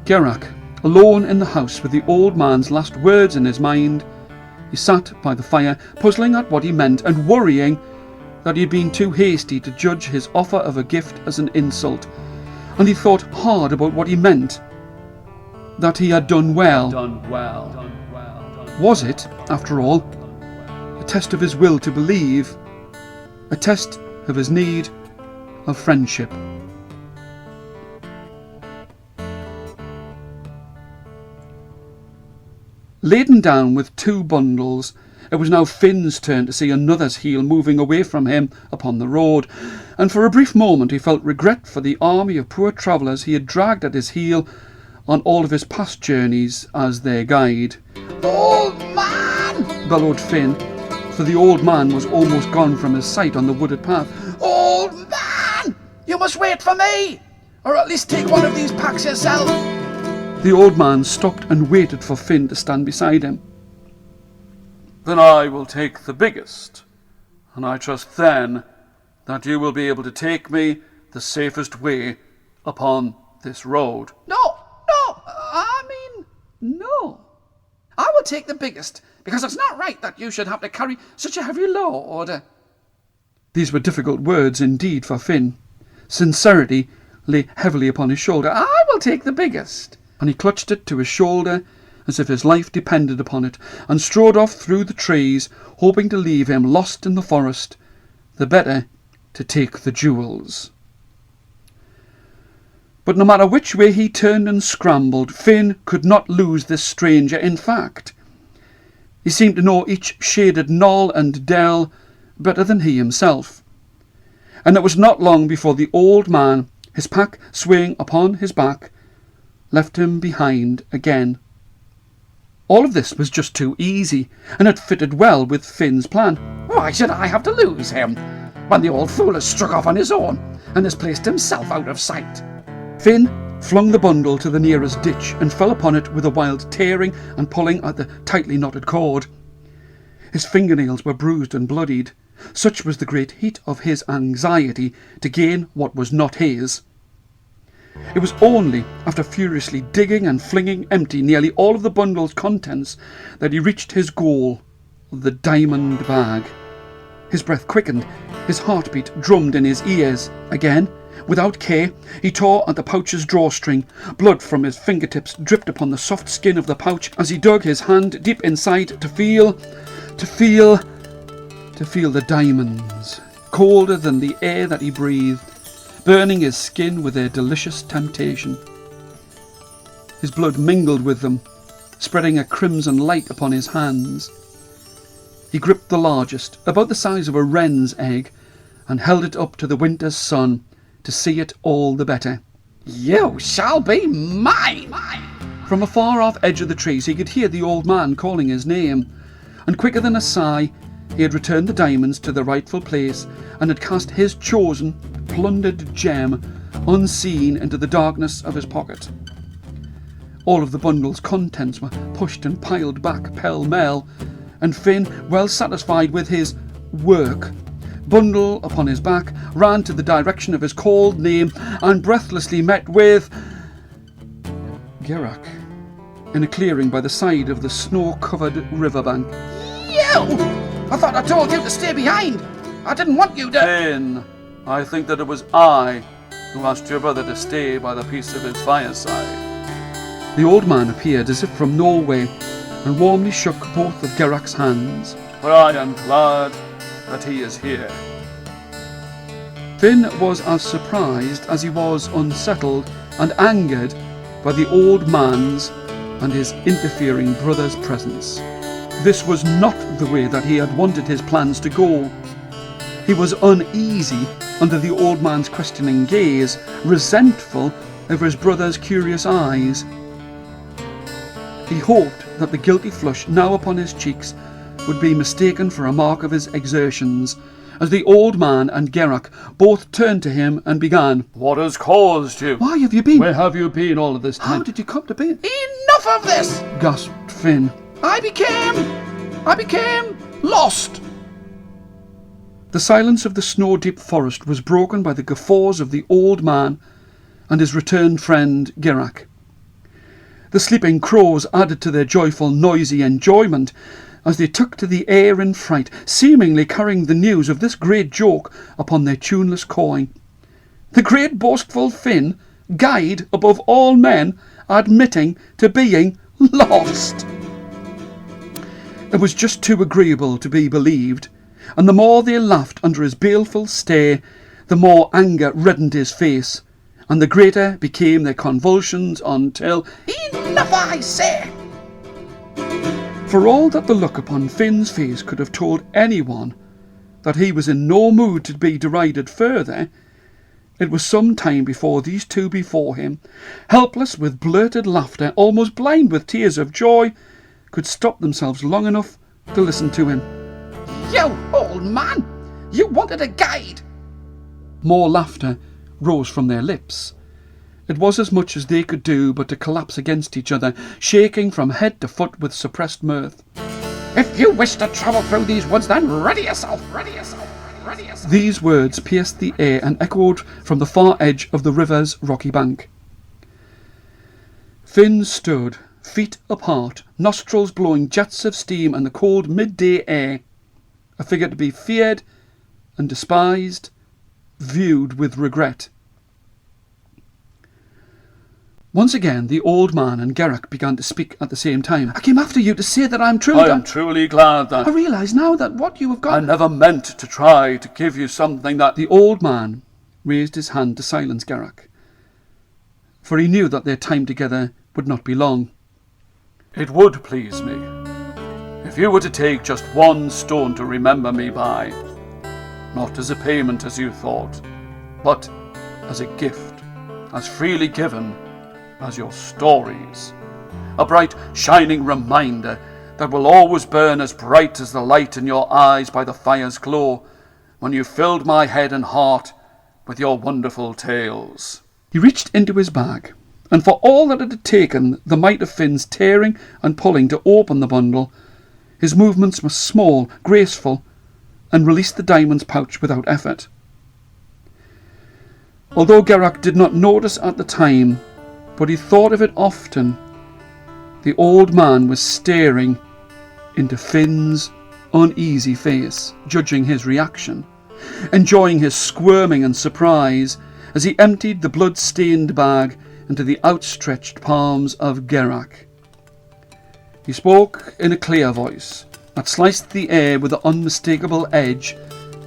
Gerach, alone in the house with the old man's last words in his mind, he sat by the fire, puzzling at what he meant and worrying that he had been too hasty to judge his offer of a gift as an insult. And he thought hard about what he meant, that he had done well. Was it, after all, a test of his will to believe, a test of his need of friendship? Laden down with two bundles, it was now Finn's turn to see another's heel moving away from him upon the road, and for a brief moment he felt regret for the army of poor travellers he had dragged at his heel on all of his past journeys as their guide. Old man! Bellowed Finn, for the old man was almost gone from his sight on the wooded path. Old man! You must wait for me! Or at least take one of these packs yourself. The old man stopped and waited for Finn to stand beside him. Then I will take the biggest, and I trust then that you will be able to take me the safest way upon this road. No, no. I will take the biggest, because it's not right that you should have to carry such a heavy load. These were difficult words indeed for Finn. Sincerity lay heavily upon his shoulder. I will take the biggest. And he clutched it to his shoulder as if his life depended upon it, and strode off through the trees, hoping to leave him lost in the forest, the better to take the jewels. But no matter which way he turned and scrambled, Finn could not lose this stranger. In fact, he seemed to know each shaded knoll and dell better than he himself. And it was not long before the old man, his pack swaying upon his back, left him behind again. All of this was just too easy, and it fitted well with Finn's plan. Why should I have to lose him, when the old fool has struck off on his own, and has placed himself out of sight? Finn flung the bundle to the nearest ditch, and fell upon it with a wild tearing and pulling at the tightly knotted cord. His fingernails were bruised and bloodied. Such was the great heat of his anxiety to gain what was not his. It was only after furiously digging and flinging empty nearly all of the bundle's contents that he reached his goal, the diamond bag. His breath quickened, his heartbeat drummed in his ears. Again, without care, he tore at the pouch's drawstring. Blood from his fingertips dripped upon the soft skin of the pouch as he dug his hand deep inside to feel the diamonds, colder than the air that he breathed, burning his skin with their delicious temptation. His blood mingled with them, spreading a crimson light upon his hands. He gripped the largest, about the size of a wren's egg, and held it up to the winter's sun to see it all the better. You shall be mine! From a far-off edge of the trees he could hear the old man calling his name, and quicker than a sigh he had returned the diamonds to their rightful place, and had cast his chosen, plundered gem unseen into the darkness of his pocket. All of the bundle's contents were pushed and piled back pell-mell, and Finn, well satisfied with his work, bundle upon his back, ran to the direction of his called name, and breathlessly met with Gerach in a clearing by the side of the snow-covered riverbank. You! I thought I told you to stay behind. I didn't want you to... Finn, I think that it was I who asked your brother to stay by the peace of his fireside. The old man appeared as if from nowhere, and warmly shook both of Gerach's hands. For I am glad that he is here. Finn was as surprised as he was unsettled and angered by the old man's and his interfering brother's presence. This was not the way that he had wanted his plans to go. He was uneasy under the old man's questioning gaze, resentful over his brother's curious eyes. He hoped that the guilty flush now upon his cheeks would be mistaken for a mark of his exertions, as the old man and Gerach both turned to him and began. What has caused you? Why have you been? Where have you been all of this time? How did you come to be? Enough of this! Gasped Finn. I became lost. The silence of the snow-deep forest was broken by the guffaws of the old man and his returned friend Gerach. The sleeping crows added to their joyful, noisy enjoyment as they took to the air in fright, seemingly carrying the news of this great joke upon their tuneless cawing. The great boastful Finn, guide above all men, admitting to being lost. It was just too agreeable to be believed, and the more they laughed under his baleful stare, the more anger reddened his face, and the greater became their convulsions until... Enough, I say! For all that the look upon Finn's face could have told anyone that he was in no mood to be derided further, it was some time before these two before him, helpless with blurted laughter, almost blind with tears of joy, could stop themselves long enough to listen to him. You old man! You wanted a guide! More laughter rose from their lips, It was as much as they could do but to collapse against each other, shaking from head to foot with suppressed mirth. If you wish to travel through these woods, then ready yourself, ready yourself, ready yourself. These words pierced the air and echoed from the far edge of the river's rocky bank. Finn stood, feet apart, nostrils blowing jets of steam in the cold midday air, a figure to be feared and despised, viewed with regret. Once again, the old man and Gerach began to speak at the same time. I came after you to say that I am truly glad that I realise now that what you have got... I never meant to try to give you something that... The old man raised his hand to silence Gerach, for he knew that their time together would not be long. It would please me if you were to take just one stone to remember me by, not as a payment as you thought, but as a gift, as freely given as your stories. A bright, shining reminder that will always burn as bright as the light in your eyes by the fire's glow when you filled my head and heart with your wonderful tales. He reached into his bag, and for all that it had taken the might of Finn's tearing and pulling to open the bundle, his movements were small, graceful, and released the diamond's pouch without effort. Although Gerach did not notice at the time, but he thought of it often, the old man was staring into Finn's uneasy face, judging his reaction, enjoying his squirming and surprise as he emptied the blood-stained bag into the outstretched palms of Gerach. He spoke in a clear voice that sliced the air with the unmistakable edge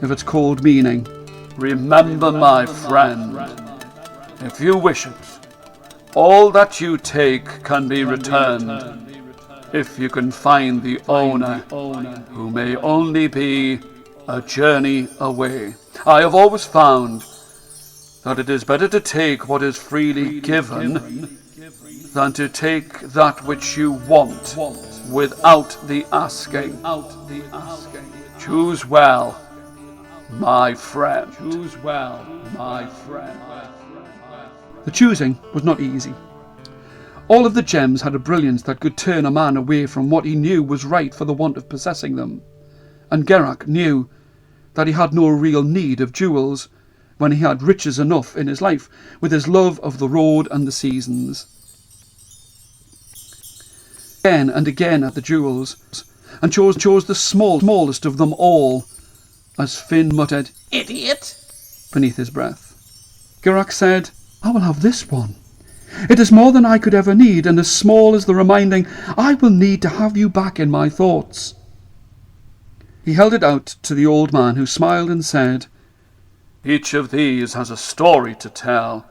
of its cold meaning. Remember, my friend, if you wish it, all that you take can be returned, if you can find the owner, who may only be a journey away. I have always found that it is better to take what is freely given than to take that which you want without the asking. Choose well, my friend. Choose well, my friend. The choosing was not easy. All of the gems had a brilliance that could turn a man away from what he knew was right for the want of possessing them, and Gerach knew that he had no real need of jewels when he had riches enough in his life with his love of the road and the seasons. Again and again at the jewels, and chose the smallest of them all, as Finn muttered, Idiot! beneath his breath. Gerach said, I will have this one. It is more than I could ever need, and as small as the reminding I will need to have you back in my thoughts. He held it out to the old man, who smiled and said, Each of these has a story to tell,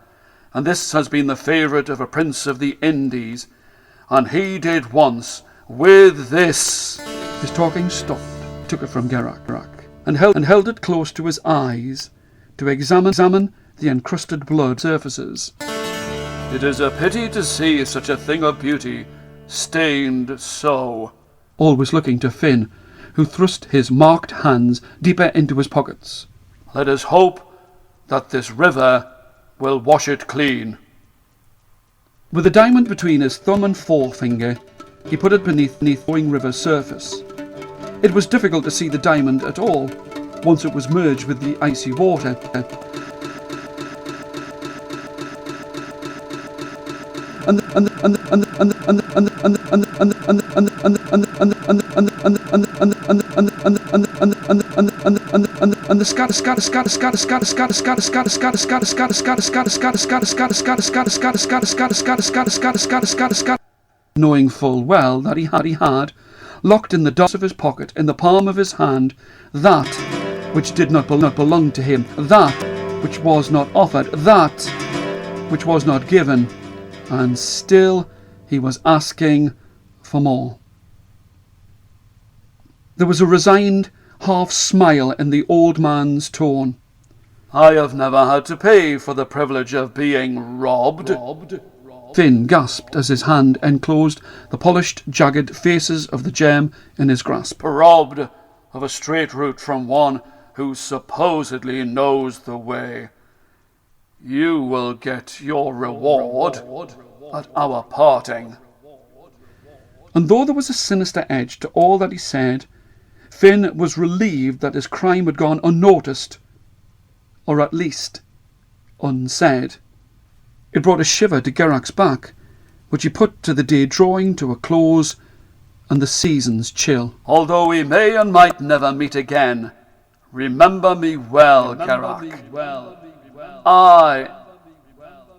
and this has been the favourite of a prince of the Indies, and he did once with this. His talking stopped, took it from Gerach, and held it close to his eyes to examine the encrusted blood surfaces. It is a pity to see such a thing of beauty stained so. Always looking to Finn, who thrust his marked hands deeper into his pockets. Let us hope that this river will wash it clean. With the diamond between his thumb and forefinger, he put it beneath the flowing river's surface. It was difficult to see the diamond at all, once it was merged with the icy water. Knowing full well that he had locked in the dust of his pocket, in the palm of his hand, that which did not belong to him, that which was not offered, that which was not given, and still he was asking for more. There was a resigned half smile in the old man's tone. I have never had to pay for the privilege of being robbed. Finn gasped as his hand enclosed the polished, jagged faces of the gem in his grasp. Robbed of a straight route from one who supposedly knows the way. You will get your reward at our parting. And though there was a sinister edge to all that he said, Finn was relieved that his crime had gone unnoticed, or at least unsaid. It brought a shiver to Gerach's back, which he put to the day drawing to a close and the season's chill. Although we may and might never meet again, remember me well, Gerach.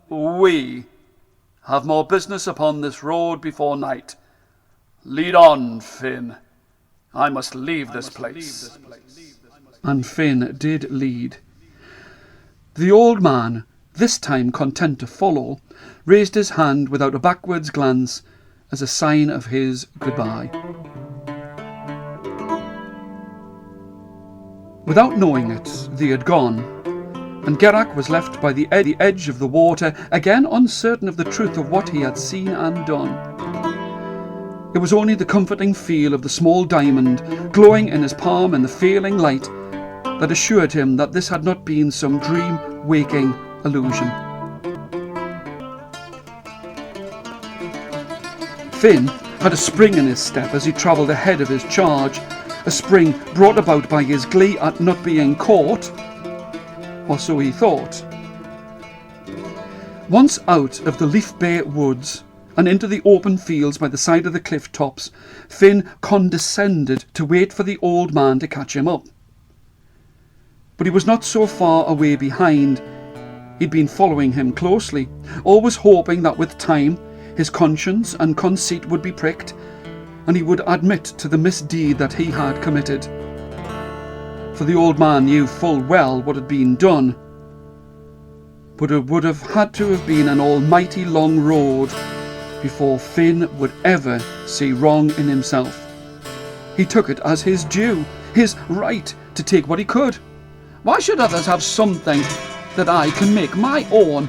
We have more business upon this road before night. Lead on, Finn. I must leave this place. And Finn did lead. The old man, this time content to follow, raised his hand without a backwards glance as a sign of his goodbye. Without knowing it, they had gone, and Gerach was left by the edge of the water, again uncertain of the truth of what he had seen and done. It was only the comforting feel of the small diamond glowing in his palm in the failing light that assured him that this had not been some dream-waking illusion. Finn had a spring in his step as he travelled ahead of his charge, a spring brought about by his glee at not being caught, or so he thought. Once out of the leaf-bare woods and into the open fields by the side of the cliff tops, Finn condescended to wait for the old man to catch him up. But he was not so far away behind. He'd been following him closely, always hoping that with time his conscience and conceit would be pricked, and he would admit to the misdeed that he had committed. For the old man knew full well what had been done, but it would have had to have been an almighty long road before Finn would ever see wrong in himself. He took it as his due, his right to take what he could. Why should others have something that I can make my own?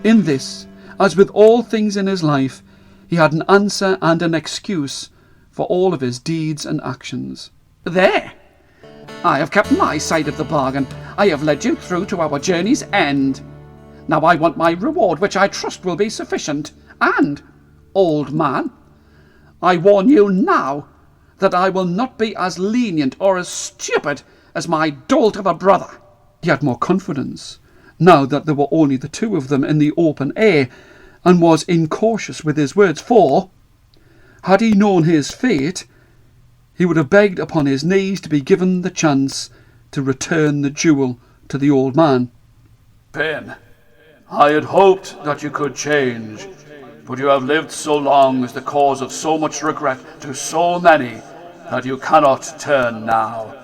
In this, as with all things in his life, he had an answer and an excuse for all of his deeds and actions. There! I have kept my side of the bargain. I have led you through to our journey's end. Now I want my reward, which I trust will be sufficient. And, old man, I warn you now that I will not be as lenient or as stupid as my dolt of a brother. He had more confidence, now that there were only the two of them in the open air, and was incautious with his words, for, had he known his fate, he would have begged upon his knees to be given the chance to return the jewel to the old man. Finn, I had hoped that you could change, but you have lived so long as the cause of so much regret to so many that you cannot turn now.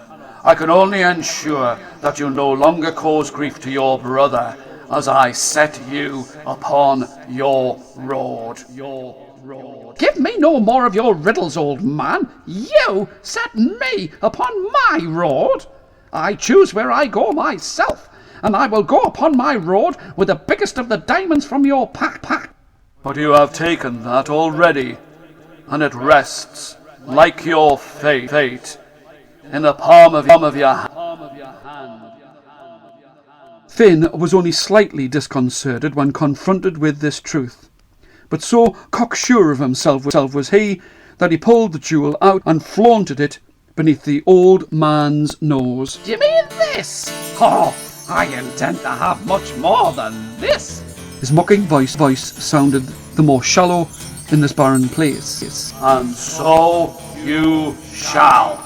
I can only ensure that you no longer cause grief to your brother as I set you upon your road. Give me no more of your riddles, old man. You set me upon my road. I choose where I go myself, and I will go upon my road with the biggest of the diamonds from your pack. But you have taken that already, and it rests, like your fate, in the palm of your hand. Finn was only slightly disconcerted when confronted with this truth, but so cocksure of himself was he that he pulled the jewel out and flaunted it beneath the old man's nose. Do you mean this? Oh, I intend to have much more than this. His mocking voice sounded the more shallow in this barren place. And so you shall.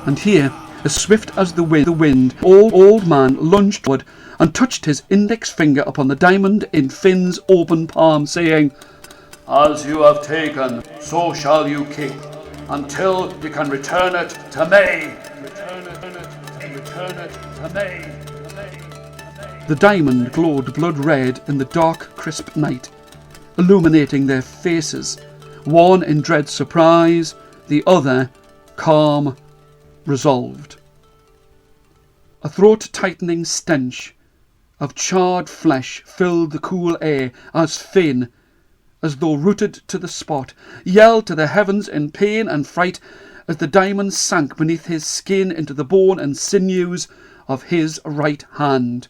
And here, as swift as the wind, old man lunged forward and touched his index finger upon the diamond in Finn's open palm, saying, As you have taken, so shall you keep, until you can return it to me. Return it to me. The diamond glowed blood red in the dark, crisp night, illuminating their faces, one in dread surprise, the other calm, resolved. A throat-tightening stench of charred flesh filled the cool air as Finn, as though rooted to the spot, yelled to the heavens in pain and fright as the diamond sank beneath his skin into the bone and sinews of his right hand.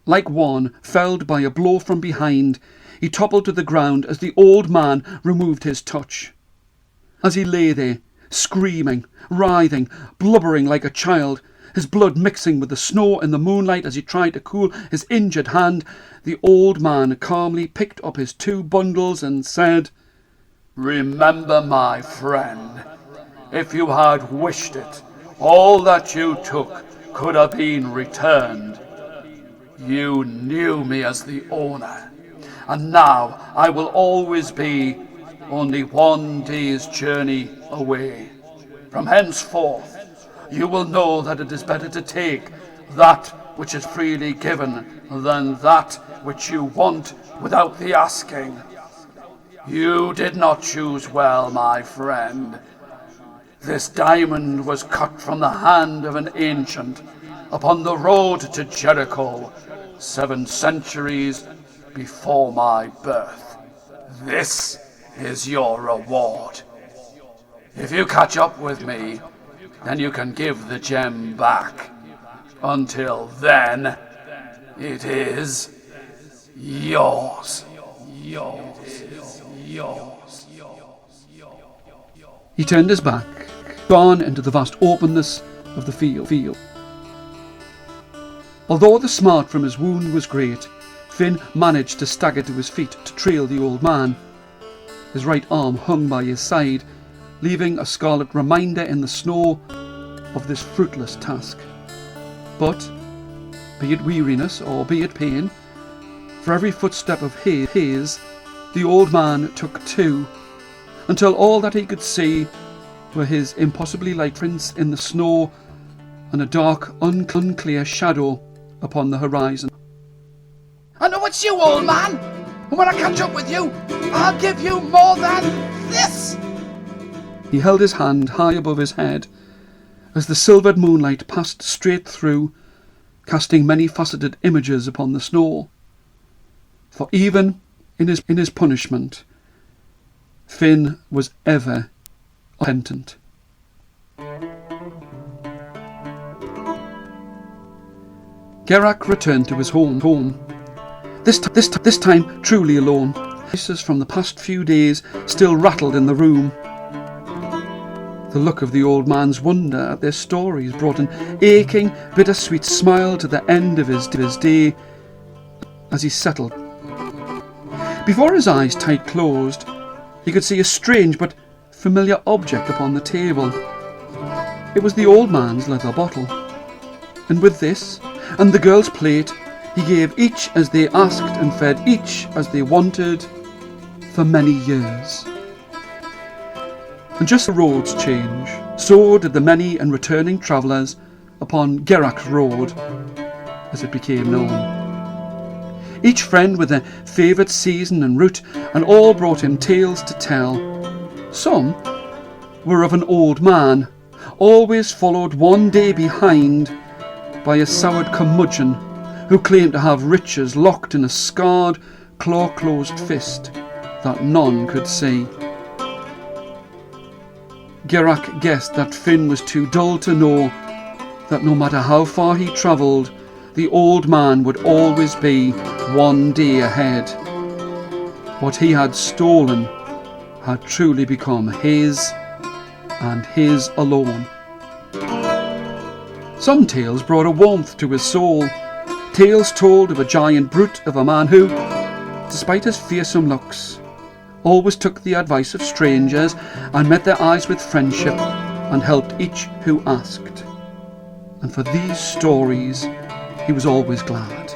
Like one felled by a blow from behind, he toppled to the ground as the old man removed his touch. As he lay there, screaming, writhing, blubbering like a child, his blood mixing with the snow in the moonlight as he tried to cool his injured hand, the old man calmly picked up his 2 bundles and said, "Remember, my friend, if you had wished it, all that you took could have been returned. You knew me as the owner, and now I will always be only 1 day's journey away. From henceforth, you will know that it is better to take that which is freely given than that which you want without the asking. You did not choose well, my friend. This diamond was cut from the hand of an ancient upon the road to Jericho 7 centuries before my birth. This is your reward. If you catch up with me, then you can give the gem back. Until then, it is yours. Yours. Yours. He turned his back, gone into the vast openness of the field. Although the smart from his wound was great, Finn managed to stagger to his feet to trail the old man. His right arm hung by his side, leaving a scarlet reminder in the snow of this fruitless task. But, be it weariness or be it pain, for every footstep of his, the old man took 2, until all that he could see were his impossibly light prints in the snow and a dark, unclear shadow upon the horizon. I know it's you, old man, and when I catch up with you, I'll give you more than this. He held his hand high above his head as the silvered moonlight passed straight through, casting many faceted images upon the snow. For even in his punishment, Finn was ever repentant. Gerach returned to his home. This time truly alone. Voices from the past few days still rattled in the room. The look of the old man's wonder at their stories brought an aching, bittersweet smile to the end of his day as he settled. Before his eyes tight closed, he could see a strange but familiar object upon the table. It was the old man's leather bottle. And with this, and the girl's plate, he gave each as they asked and fed each as they wanted for many years. And just the roads change, so did the many and returning travellers upon Gerach's road, as it became known. Each friend with their favourite season and route, and all brought him tales to tell. Some were of an old man, always followed 1 day behind by a soured curmudgeon who claimed to have riches locked in a scarred, claw-closed fist that none could see. Gerach guessed that Finn was too dull to know that no matter how far he travelled, the old man would always be 1 day ahead. What he had stolen had truly become his, and his alone. Some tales brought a warmth to his soul, tales told of a giant brute of a man who, despite his fearsome looks, always took the advice of strangers and met their eyes with friendship and helped each who asked. And for these stories he was always glad.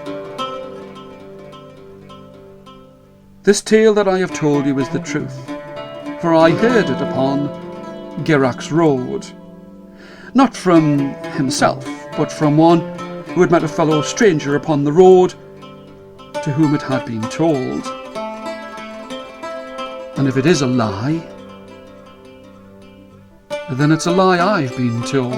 This tale that I have told you is the truth, for I heard it upon Gerach's road, not from himself, but from one who had met a fellow stranger upon the road, to whom it had been told. And if it is a lie, then it's a lie I've been told.